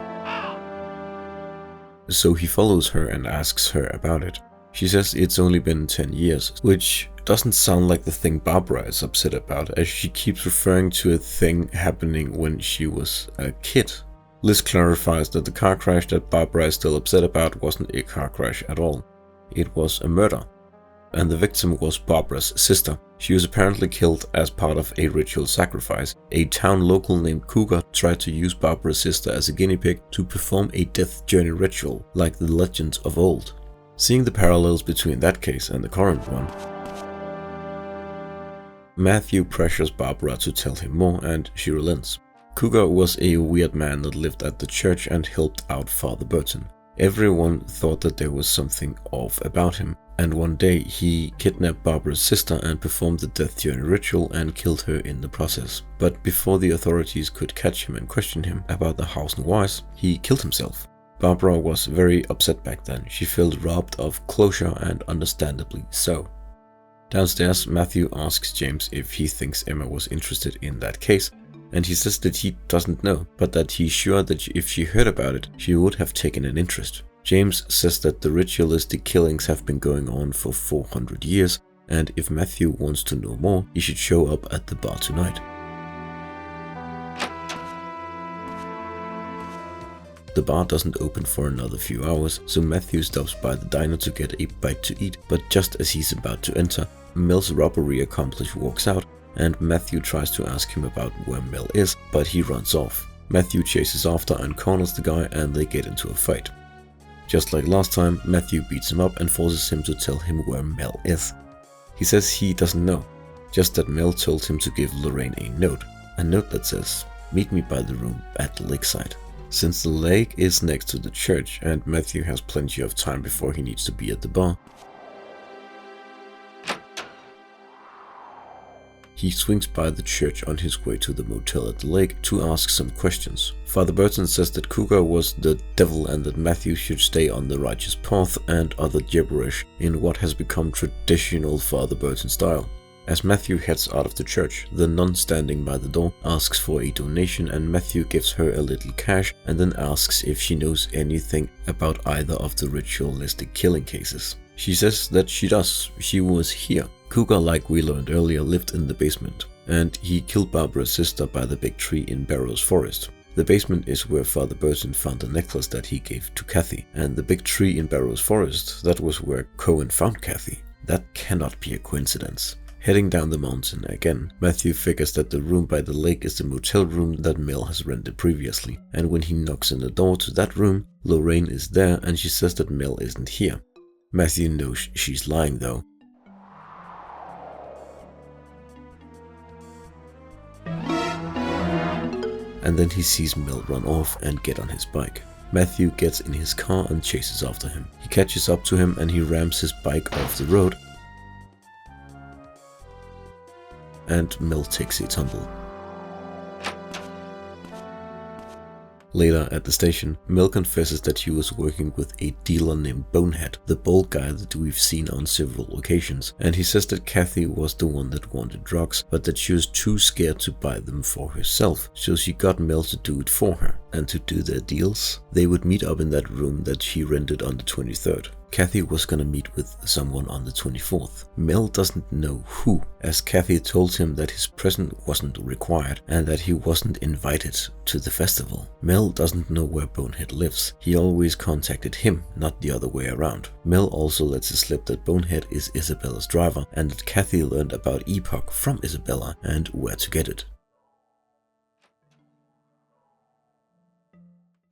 so he follows her and asks her about it. She says it's only been 10 years, which doesn't sound like the thing Barbara is upset about, as she keeps referring to a thing happening when she was a kid. Liz clarifies that the car crash that Barbara is still upset about wasn't a car crash at all. It was a murder, and the victim was Barbara's sister. She was apparently killed as part of a ritual sacrifice. A town local named Cougar tried to use Barbara's sister as a guinea pig to perform a death journey ritual, like the legends of old. Seeing the parallels between that case and the current one, Matthew pressures Barbara to tell him more, and she relents. Cougar was a weird man that lived at the church and helped out Father Burton. Everyone thought that there was something off about him, and one day he kidnapped Barbara's sister and performed the death journey ritual and killed her in the process. But before the authorities could catch him and question him about the house and whys, he killed himself. Barbara was very upset back then. She felt robbed of closure, and understandably so. Downstairs, Matthew asks James if he thinks Emma was interested in that case, and he says that he doesn't know, but that he's sure that if she heard about it, she would have taken an interest. James says that the ritualistic killings have been going on for 400 years, and if Matthew wants to know more, he should show up at the bar tonight. The bar doesn't open for another few hours, so Matthew stops by the diner to get a bite to eat, but just as he's about to enter, Mel's robbery accomplice walks out, and Matthew tries to ask him about where Mel is, but he runs off. Matthew chases after and corners the guy, and they get into a fight. Just like last time, Matthew beats him up and forces him to tell him where Mel is. He says he doesn't know, just that Mel told him to give Lorraine a note that says, "Meet me by the room at the lakeside." Since the lake is next to the church and Matthew has plenty of time before he needs to be at the bar, he swings by the church on his way to the motel at the lake to ask some questions. Father Burton says that Cougar was the devil and that Matthew should stay on the righteous path, and other gibberish in what has become traditional Father Burton style. As Matthew heads out of the church, the nun standing by the door asks for a donation, and Matthew gives her a little cash and then asks if she knows anything about either of the ritualistic killing cases. She says that she does. She was here. Cougar, like we learned earlier, lived in the basement, and he killed Barbara's sister by the big tree in Barrows Forest. The basement is where Father Burton found the necklace that he gave to Kathy, and the big tree in Barrows Forest, that was where Cohen found Kathy. That cannot be a coincidence. Heading down the mountain again, Matthew figures that the room by the lake is the motel room that Mel has rented previously, and when he knocks on the door to that room, Lorraine is there and she says that Mel isn't here. Matthew knows she's lying though. And then he sees Mel run off and get on his bike. Matthew gets in his car and chases after him. He catches up to him and he rams his bike off the road, and Mel takes a tumble. Later at the station, Mel confesses that he was working with a dealer named Bonehead, the bald guy that we've seen on several occasions, and he says that Kathy was the one that wanted drugs, but that she was too scared to buy them for herself, so she got Mel to do it for her. And to do their deals, they would meet up in that room that she rented on the 23rd. Kathy was gonna meet with someone on the 24th. Mel doesn't know who, as Kathy told him that his presence wasn't required and that he wasn't invited to the festival. Mel doesn't know where Bonehead lives. He always contacted him, not the other way around. Mel also lets it slip that Bonehead is Isabella's driver and that Kathy learned about Epoch from Isabella and where to get it.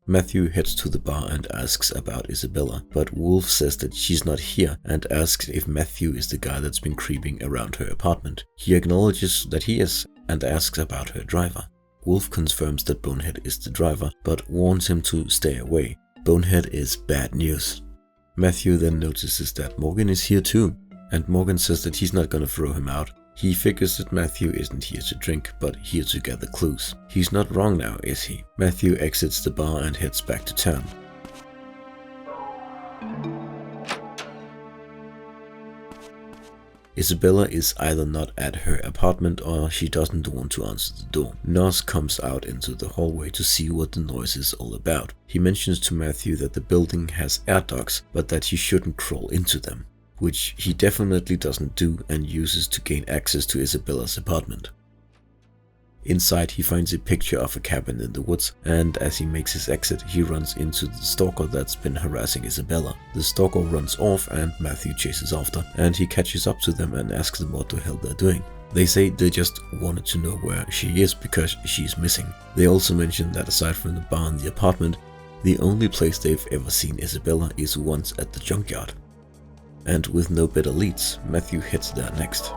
Matthew heads to the bar and asks about Isabella, but Wolf says that she's not here and asks if Matthew is the guy that's been creeping around her apartment. He acknowledges that he is and asks about her driver. Wolf confirms that Bonehead is the driver, but warns him to stay away. Bonehead is bad news. Matthew then notices that Morgan is here too, and Morgan says that he's not gonna throw him out. He figures that Matthew isn't here to drink, but here to gather clues. He's not wrong now, is he? Matthew exits the bar and heads back to town. Isabella is either not at her apartment or she doesn't want to answer the door. Nos comes out into the hallway to see what the noise is all about. He mentions to Matthew that the building has air ducts, but that he shouldn't crawl into them, which he definitely doesn't do and uses to gain access to Isabella's apartment. Inside he finds a picture of a cabin in the woods, and as he makes his exit he runs into the stalker that's been harassing Isabella. The stalker runs off and Matthew chases after, and he catches up to them and asks them what the hell they're doing. They say they just wanted to know where she is because she's missing. They also mention that aside from the bar and the apartment, the only place they've ever seen Isabella is once at the junkyard. And with no better leads, Matthew heads there next.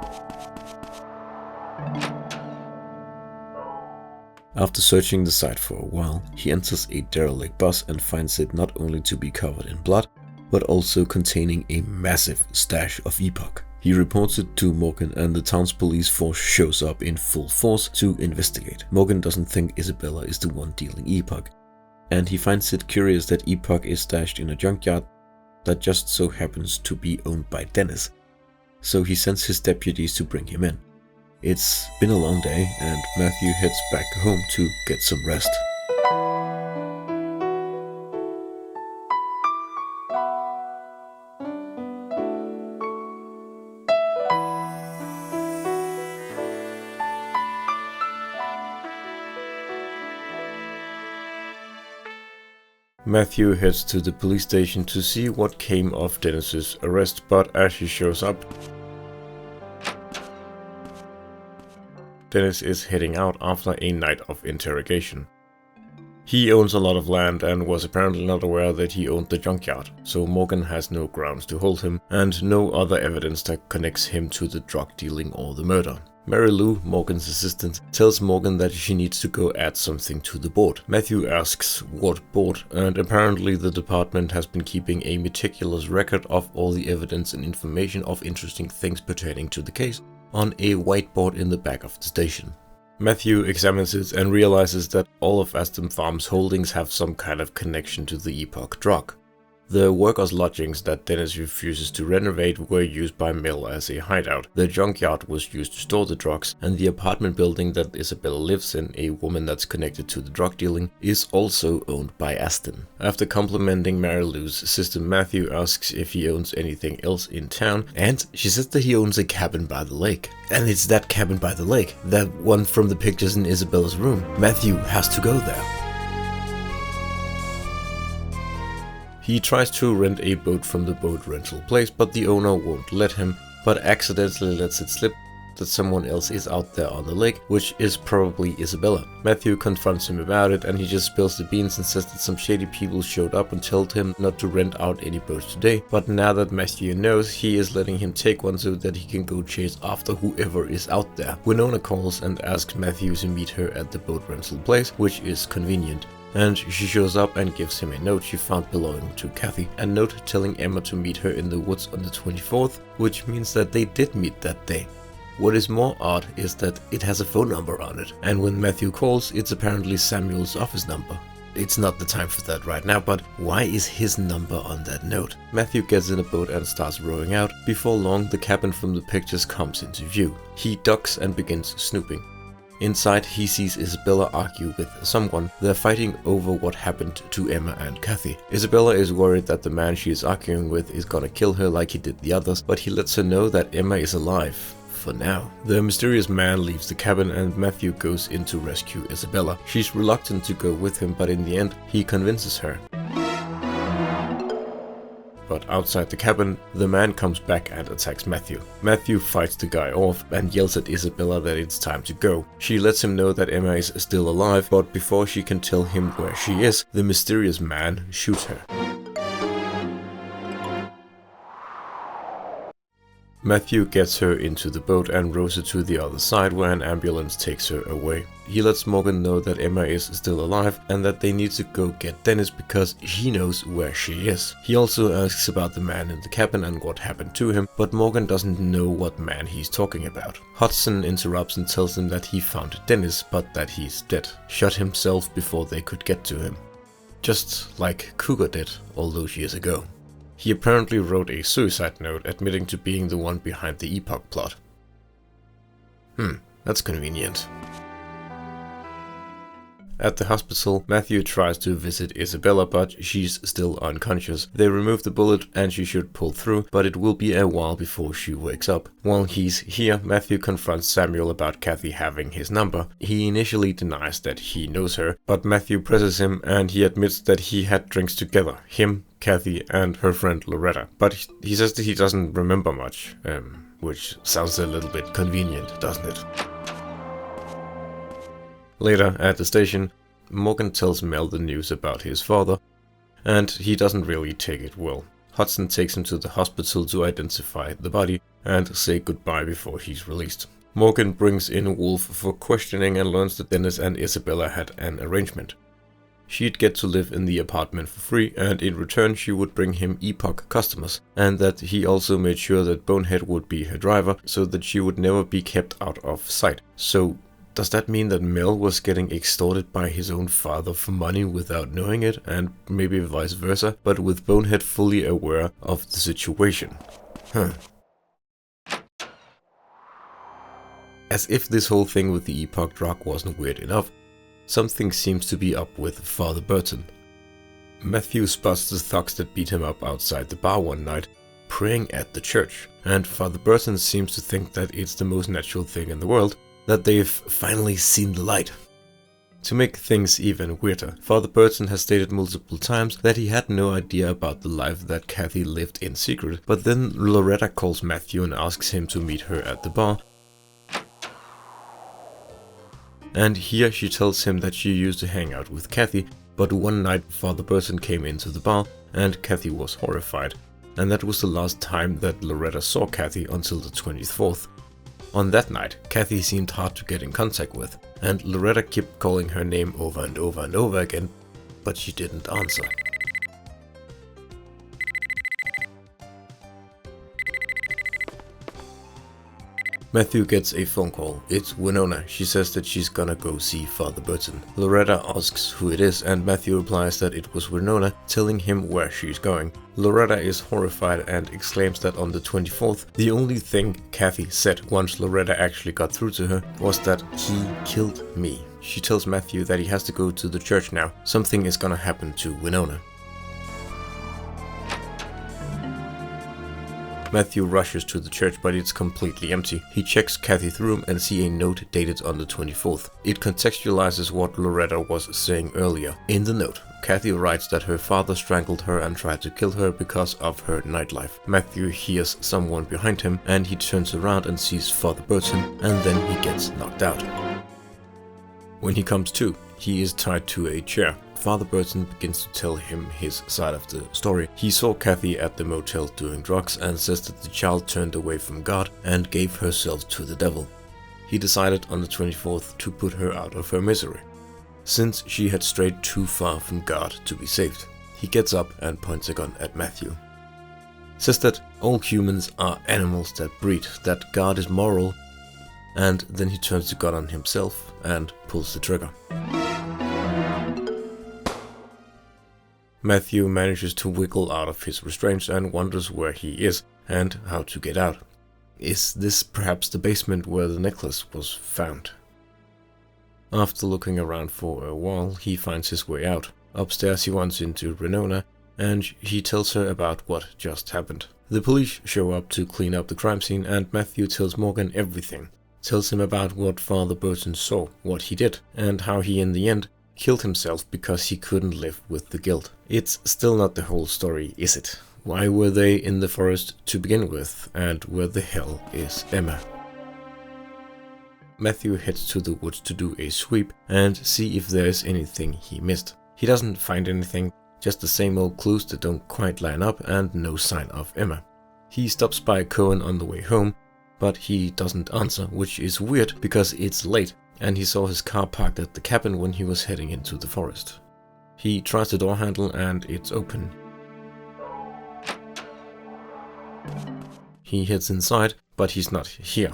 After searching the site for a while, he enters a derelict bus and finds it not only to be covered in blood, but also containing a massive stash of Epoch. He reports it to Morgan and the town's police force shows up in full force to investigate. Morgan doesn't think Isabella is the one dealing Epoch, and he finds it curious that Epoch is stashed in a junkyard that just so happens to be owned by Dennis, so he sends his deputies to bring him in. It's been a long day and Matthew heads back home to get some rest. Matthew heads to the police station to see what came of Dennis's arrest, but as he shows up, Dennis is heading out after a night of interrogation. He owns a lot of land and was apparently not aware that he owned the junkyard, so Morgan has no grounds to hold him and no other evidence that connects him to the drug dealing or the murder. Mary Lou, Morgan's assistant, tells Morgan that she needs to go add something to the board. Matthew asks what board, and apparently the department has been keeping a meticulous record of all the evidence and information of interesting things pertaining to the case, on a whiteboard in the back of the station. Matthew examines it and realizes that all of Aston Farm's holdings have some kind of connection to the Epoch drug. The workers' lodgings that Dennis refuses to renovate were used by Mill as a hideout. The junkyard was used to store the drugs, and the apartment building that Isabella lives in, a woman that's connected to the drug dealing, is also owned by Aston. After complimenting Mary Lou's sister, Matthew asks if he owns anything else in town, and she says that he owns a cabin by the lake. And it's that cabin by the lake, that one from the pictures in Isabella's room. Matthew has to go there. He tries to rent a boat from the boat rental place, but the owner won't let him, but accidentally lets it slip that someone else is out there on the lake, which is probably Isabella. Matthew confronts him about it, and he just spills the beans and says that some shady people showed up and told him not to rent out any boats today, but now that Matthew knows, he is letting him take one so that he can go chase after whoever is out there. Winona calls and asks Matthew to meet her at the boat rental place, which is convenient. And she shows up and gives him a note she found belonging to Kathy, a note telling Emma to meet her in the woods on the 24th, which means that they did meet that day. What is more odd is that it has a phone number on it, and when Matthew calls, it's apparently Samuel's office number. It's not the time for that right now, but why is his number on that note? Matthew gets in a boat and starts rowing out. Before long, the cabin from the pictures comes into view. He ducks and begins snooping. Inside, he sees Isabella argue with someone. They're fighting over what happened to Emma and Kathy. Isabella is worried that the man she is arguing with is gonna kill her like he did the others, but he lets her know that Emma is alive. For now. The mysterious man leaves the cabin and Matthew goes in to rescue Isabella. She's reluctant to go with him, but in the end, he convinces her. But outside the cabin, the man comes back and attacks Matthew. Matthew fights the guy off and yells at Isabella that it's time to go. She lets him know that Emma is still alive, but before she can tell him where she is, the mysterious man shoots her. Matthew gets her into the boat and rows her to the other side where an ambulance takes her away. He lets Morgan know that Emma is still alive and that they need to go get Dennis because he knows where she is. He also asks about the man in the cabin and what happened to him, but Morgan doesn't know what man he's talking about. Hudson interrupts and tells him that he found Dennis, but that he's dead. Shot himself before they could get to him. Just like Cougar did all those years ago. He apparently wrote a suicide note admitting to being the one behind the Epoch plot. That's convenient. At the hospital, Matthew tries to visit Isabella, but she's still unconscious. They remove the bullet and she should pull through, but it will be a while before she wakes up. While he's here, Matthew confronts Samuel about Kathy having his number. He initially denies that he knows her, but Matthew presses him and he admits that he had drinks together. Him, Kathy and her friend Loretta. But he says that he doesn't remember much, which sounds a little bit convenient, doesn't it? Later, at the station, Morgan tells Mel the news about his father, and he doesn't really take it well. Hudson takes him to the hospital to identify the body and say goodbye before he's released. Morgan brings in Wolf for questioning and learns that Dennis and Isabella had an arrangement. She'd get to live in the apartment for free, and in return she would bring him Epoch customers, and that he also made sure that Bonehead would be her driver so that she would never be kept out of sight. So does that mean that Mel was getting extorted by his own father for money without knowing it, and maybe vice versa, but with Bonehead fully aware of the situation? As if this whole thing with the Epoch drug wasn't weird enough, something seems to be up with Father Burton. Matthew spots the thugs that beat him up outside the bar one night, praying at the church, and Father Burton seems to think that it's the most natural thing in the world, that they've finally seen the light. To make things even weirder, Father Burton has stated multiple times that he had no idea about the life that Kathy lived in secret, but then Loretta calls Matthew and asks him to meet her at the bar. And here she tells him that she used to hang out with Kathy, but one night Father Burton came into the bar and Kathy was horrified, and that was the last time that Loretta saw Kathy until the 24th. On that night, Kathy seemed hard to get in contact with, and Loretta kept calling her name over and over and over again, but she didn't answer. Matthew gets a phone call. It's Winona. She says that she's gonna go see Father Burton. Loretta asks who it is, and Matthew replies that it was Winona, telling him where she's going. Loretta is horrified and exclaims that on the 24th, the only thing Kathy said once Loretta actually got through to her was that he killed me. She tells Matthew that he has to go to the church now. Something is gonna happen to Winona. Matthew rushes to the church, but it's completely empty. He checks Kathy's room and sees a note dated on the 24th. It contextualizes what Loretta was saying earlier. In the note, Kathy writes that her father strangled her and tried to kill her because of her nightlife. Matthew hears someone behind him and he turns around and sees Father Burton, and then he gets knocked out. When he comes to, he is tied to a chair. Father Burton begins to tell him his side of the story. He saw Kathy at the motel doing drugs and says that the child turned away from God and gave herself to the devil. He decided on the 24th to put her out of her misery, since she had strayed too far from God to be saved. He gets up and points a gun at Matthew. Says that all humans are animals that breed, that God is moral, and then he turns the gun on himself and pulls the trigger. Matthew manages to wiggle out of his restraints and wonders where he is and how to get out. Is this perhaps the basement where the necklace was found? After looking around for a while, he finds his way out. Upstairs he runs into Winona and he tells her about what just happened. The police show up to clean up the crime scene and Matthew tells Morgan everything. Tells him about what Father Burton saw, what he did, and how he in the end killed himself because he couldn't live with the guilt. It's still not the whole story, is it? Why were they in the forest to begin with, and where the hell is Emma? Matthew heads to the woods to do a sweep and see if there's anything he missed. He doesn't find anything, just the same old clues that don't quite line up and no sign of Emma. He stops by Cohen on the way home, but he doesn't answer, which is weird because it's late and he saw his car parked at the cabin when he was heading into the forest. He tries the door handle and it's open. He heads inside, but he's not here.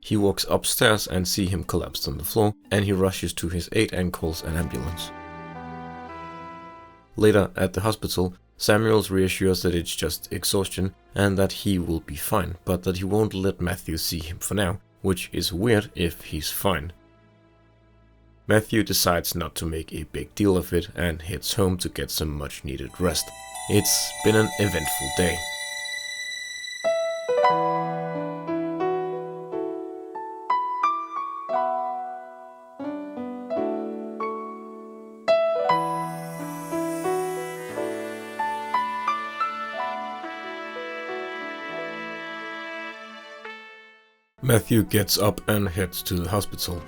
He walks upstairs and see him collapsed on the floor, and he rushes to his aid and calls an ambulance. Later at the hospital, Samuels reassures that it's just exhaustion and that he will be fine, but that he won't let Matthew see him for now, which is weird if he's fine. Matthew decides not to make a big deal of it and heads home to get some much needed rest. It's been an eventful day. Matthew gets up and heads to the hospital.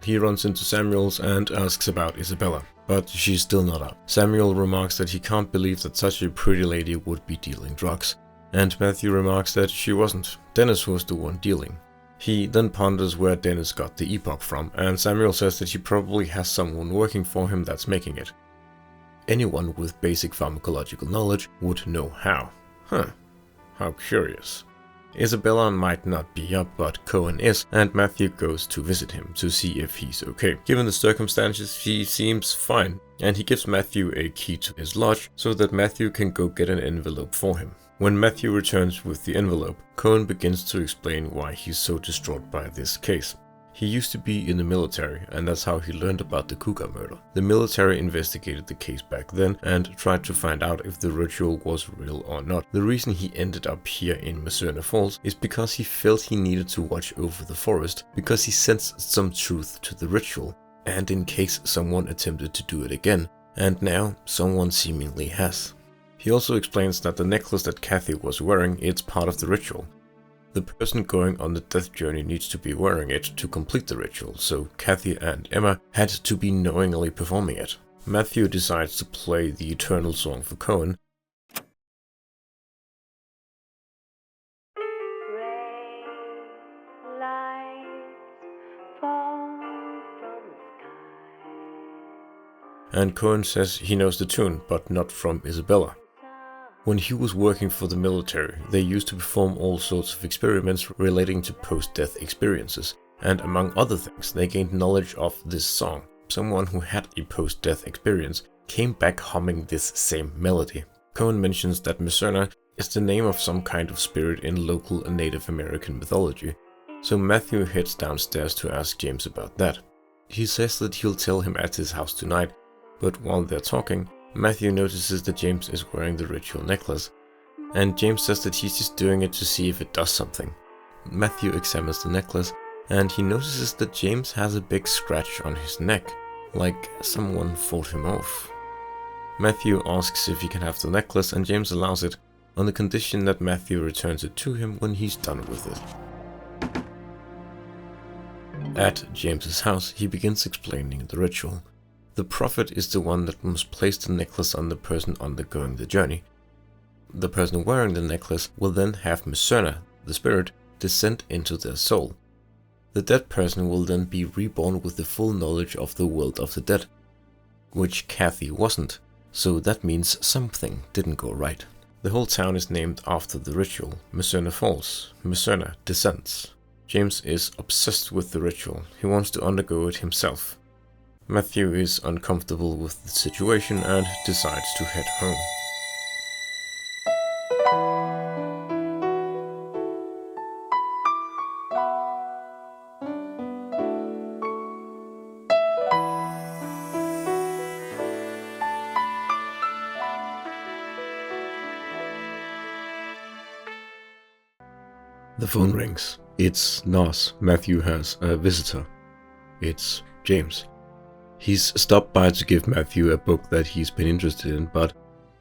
He runs into Samuels and asks about Isabella, but she's still not up. Samuel remarks that he can't believe that such a pretty lady would be dealing drugs, and Matthew remarks that she wasn't. Dennis was the one dealing. He then ponders where Dennis got the Epoch from, and Samuel says that he probably has someone working for him that's making it. Anyone with basic pharmacological knowledge would know how. How curious. Isabella might not be up, but Cohen is, and Matthew goes to visit him to see if he's okay. Given the circumstances, he seems fine, and he gives Matthew a key to his lodge so that Matthew can go get an envelope for him. When Matthew returns with the envelope, Cohen begins to explain why he's so distraught by this case. He used to be in the military, and that's how he learned about the Cougar murder. The military investigated the case back then and tried to find out if the ritual was real or not. The reason he ended up here in Mizzurna Falls is because he felt he needed to watch over the forest, because he sensed some truth to the ritual, and in case someone attempted to do it again, and now someone seemingly has. He also explains that the necklace that Kathy was wearing is part of the ritual. The person going on the death journey needs to be wearing it to complete the ritual, so Kathy and Emma had to be knowingly performing it. Matthew decides to play the Eternal song for Cohen. And Cohen says he knows the tune, but not from Isabella. When he was working for the military, they used to perform all sorts of experiments relating to post-death experiences, and among other things, they gained knowledge of this song. Someone who had a post-death experience came back humming this same melody. Cohen mentions that Mizzurna is the name of some kind of spirit in local Native American mythology, so Matthew heads downstairs to ask James about that. He says that he'll tell him at his house tonight, but while they're talking, Matthew notices that James is wearing the ritual necklace, and James says that he's just doing it to see if it does something. Matthew examines the necklace, and he notices that James has a big scratch on his neck, like someone fought him off. Matthew asks if he can have the necklace, and James allows it, on the condition that Matthew returns it to him when he's done with it. At James's house, he begins explaining the ritual. The prophet is the one that must place the necklace on the person undergoing the journey. The person wearing the necklace will then have Mizzurna, the spirit, descend into their soul. The dead person will then be reborn with the full knowledge of the world of the dead, which Kathy wasn't, so that means something didn't go right. The whole town is named after the ritual, Mizzurna Falls. Mizzurna descends. James is obsessed with the ritual. He wants to undergo it himself. Matthew is uncomfortable with the situation and decides to head home. The phone rings. It's Nas. Matthew has a visitor. It's James. He's stopped by to give Matthew a book that he's been interested in, but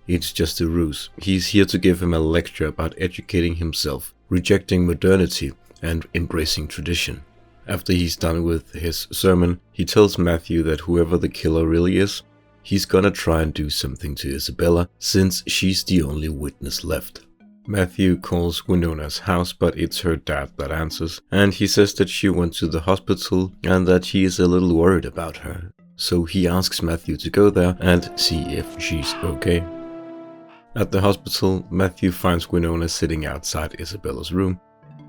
it's just a ruse. He's here to give him a lecture about educating himself, rejecting modernity, and embracing tradition. After he's done with his sermon, he tells Matthew that whoever the killer really is, he's gonna try and do something to Isabella, since she's the only witness left. Matthew calls Winona's house, but it's her dad that answers, and he says that she went to the hospital and that he is a little worried about her. So he asks Matthew to go there and see if she's okay. At the hospital, Matthew finds Winona sitting outside Isabella's room,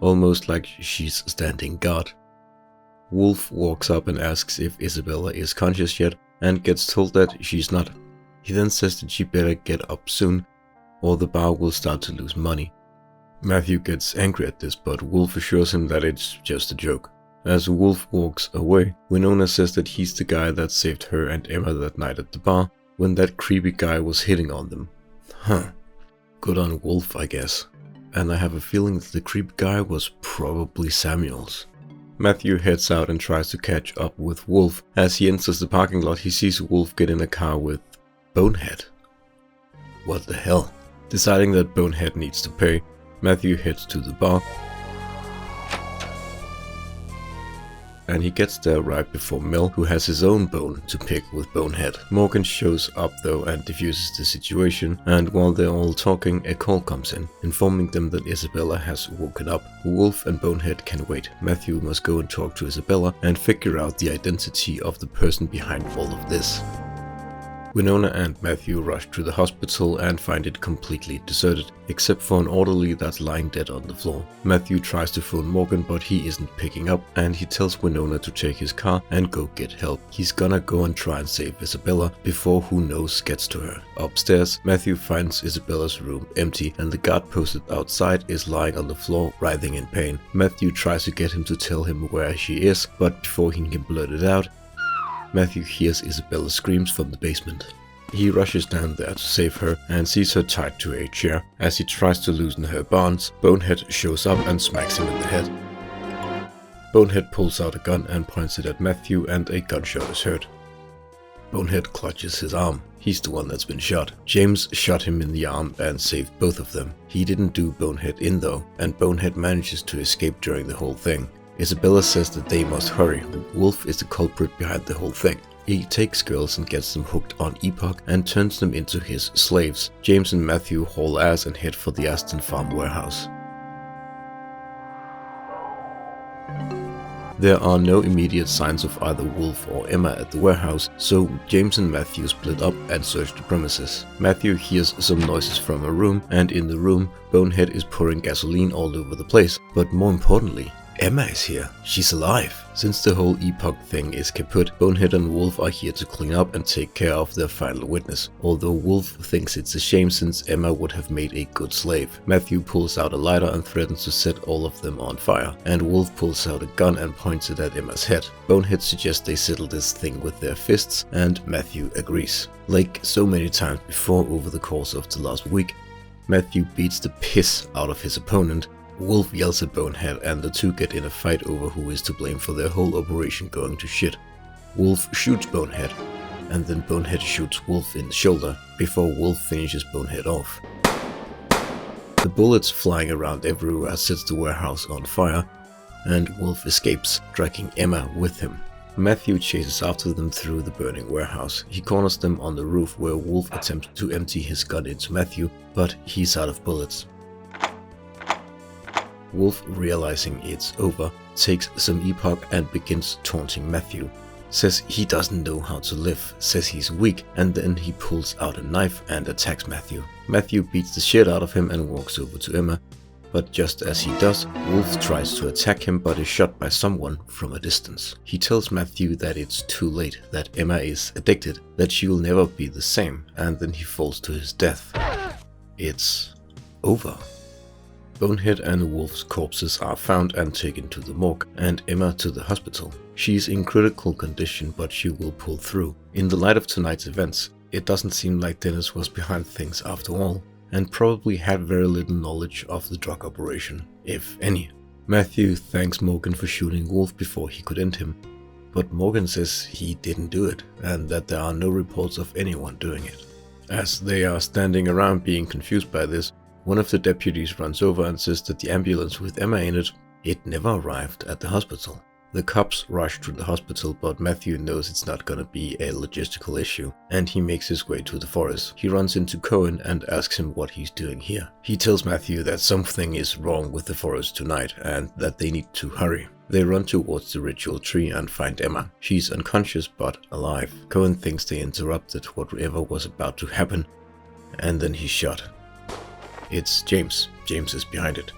almost like she's standing guard. Wolf walks up and asks if Isabella is conscious yet, and gets told that she's not. He then says that she better get up soon, or the bar will start to lose money. Matthew gets angry at this, but Wolf assures him that it's just a joke. As Wolf walks away, Winona says that he's the guy that saved her and Emma that night at the bar, when that creepy guy was hitting on them. Good on Wolf, I guess. And I have a feeling that the creepy guy was probably Samuel's. Matthew heads out and tries to catch up with Wolf. As he enters the parking lot, he sees Wolf get in a car with Bonehead. What the hell? Deciding that Bonehead needs to pay, Matthew heads to the bar, and he gets there right before Mel, who has his own bone to pick with Bonehead. Morgan shows up though and diffuses the situation, and while they're all talking, a call comes in, informing them that Isabella has woken up. Wolf and Bonehead can wait. Matthew must go and talk to Isabella and figure out the identity of the person behind all of this. Winona and Matthew rush to the hospital and find it completely deserted, except for an orderly that's lying dead on the floor. Matthew tries to phone Morgan, but he isn't picking up, and he tells Winona to take his car and go get help. He's gonna go and try and save Isabella before who knows gets to her. Upstairs, Matthew finds Isabella's room empty, and the guard posted outside is lying on the floor, writhing in pain. Matthew tries to get him to tell him where she is, but before he can blurt it out, Matthew hears Isabella's screams from the basement. He rushes down there to save her and sees her tied to a chair. As he tries to loosen her bonds, Bonehead shows up and smacks him in the head. Bonehead pulls out a gun and points it at Matthew, and a gunshot is heard. Bonehead clutches his arm. He's the one that's been shot. James shot him in the arm and saved both of them. He didn't do Bonehead in though, and Bonehead manages to escape during the whole thing. Isabella says that they must hurry. Wolf is the culprit behind the whole thing. He takes girls and gets them hooked on Epoch and turns them into his slaves. James and Matthew haul ass and head for the Aston Farm warehouse. There are no immediate signs of either Wolf or Emma at the warehouse, so James and Matthew split up and search the premises. Matthew hears some noises from a room, and in the room, Bonehead is pouring gasoline all over the place. But more importantly, Emma is here. She's alive. Since the whole Epoch thing is kaput, Bonehead and Wolf are here to clean up and take care of their final witness. Although Wolf thinks it's a shame since Emma would have made a good slave. Matthew pulls out a lighter and threatens to set all of them on fire. And Wolf pulls out a gun and points it at Emma's head. Bonehead suggests they settle this thing with their fists, and Matthew agrees. Like so many times before over the course of the last week, Matthew beats the piss out of his opponent. Wolf yells at Bonehead and the two get in a fight over who is to blame for their whole operation going to shit. Wolf shoots Bonehead, and then Bonehead shoots Wolf in the shoulder before Wolf finishes Bonehead off. The bullets flying around everywhere sets the warehouse on fire, and Wolf escapes, dragging Emma with him. Matthew chases after them through the burning warehouse. He corners them on the roof where Wolf attempts to empty his gun into Matthew, but he's out of bullets. Wolf, realizing it's over, takes some Epoch and begins taunting Matthew. Says he doesn't know how to live, says he's weak, and then he pulls out a knife and attacks Matthew. Matthew beats the shit out of him and walks over to Emma, but just as he does, Wolf tries to attack him but is shot by someone from a distance. He tells Matthew that it's too late, that Emma is addicted, that she will never be the same, and then he falls to his death. It's over. Bonehead and Wolf's corpses are found and taken to the morgue, and Emma to the hospital. She's in critical condition, but she will pull through. In the light of tonight's events, it doesn't seem like Dennis was behind things after all, and probably had very little knowledge of the drug operation, if any. Matthew thanks Morgan for shooting Wolf before he could end him, but Morgan says he didn't do it, and that there are no reports of anyone doing it. As they are standing around being confused by this, one of the deputies runs over and says that the ambulance with Emma in it never arrived at the hospital. The cops rush to the hospital, but Matthew knows it's not gonna be a logistical issue, and he makes his way to the forest. He runs into Cohen and asks him what he's doing here. He tells Matthew that something is wrong with the forest tonight and that they need to hurry. They run towards the ritual tree and find Emma. She's unconscious but alive. Cohen thinks they interrupted whatever was about to happen, and then he's shot. It's James. James is behind it.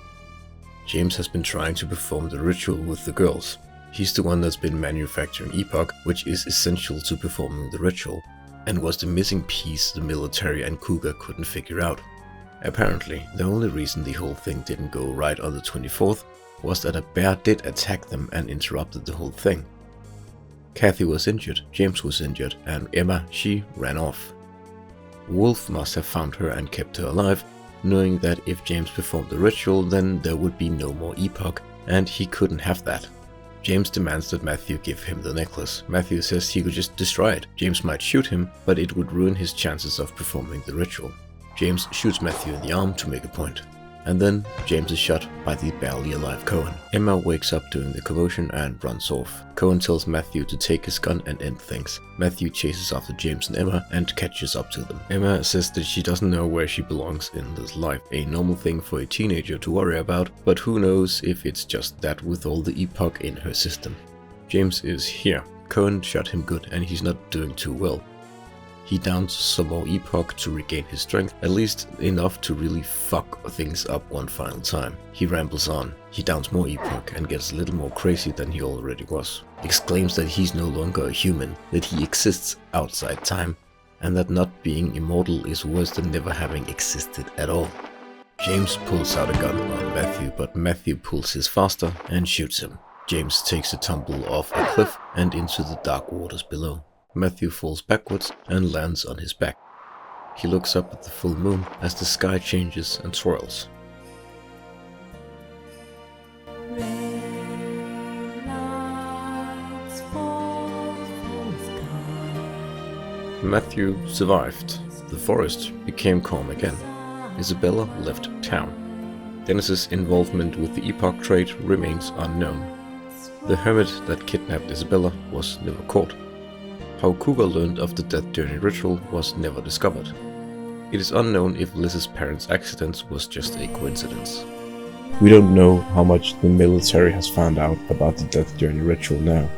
James has been trying to perform the ritual with the girls. He's the one that's been manufacturing Epoch, which is essential to performing the ritual, and was the missing piece the military and Cougar couldn't figure out. Apparently, the only reason the whole thing didn't go right on the 24th was that a bear did attack them and interrupted the whole thing. Kathy was injured, James was injured, and Emma, she ran off. Wolf must have found her and kept her alive, knowing that if James performed the ritual, then there would be no more Epoch, and he couldn't have that. James demands that Matthew give him the necklace. Matthew says he could just destroy it. James might shoot him, but it would ruin his chances of performing the ritual. James shoots Matthew in the arm to make a point. And then James is shot by the barely alive Cohen. Emma wakes up during the commotion and runs off. Cohen tells Matthew to take his gun and end things. Matthew chases after James and Emma and catches up to them. Emma says that she doesn't know where she belongs in this life, a normal thing for a teenager to worry about, but who knows if it's just that with all the Epoch in her system. James is here. Cohen shot him good and he's not doing too well. He downs some more Epoch to regain his strength, at least enough to really fuck things up one final time. He rambles on. He downs more Epoch and gets a little more crazy than he already was. Exclaims that he's no longer a human, that he exists outside time, and that not being immortal is worse than never having existed at all. James pulls out a gun on Matthew, but Matthew pulls his faster and shoots him. James takes a tumble off a cliff and into the dark waters below. Matthew falls backwards and lands on his back. He looks up at the full moon as the sky changes and swirls. Matthew survived. The forest became calm again. Isabella left town. Dennis's involvement with the Epoch trade remains unknown. The hermit that kidnapped Isabella was never caught. How Cougar learned of the Death Journey ritual was never discovered. It is unknown if Liz's parents' accident was just a coincidence. We don't know how much the military has found out about the Death Journey ritual now.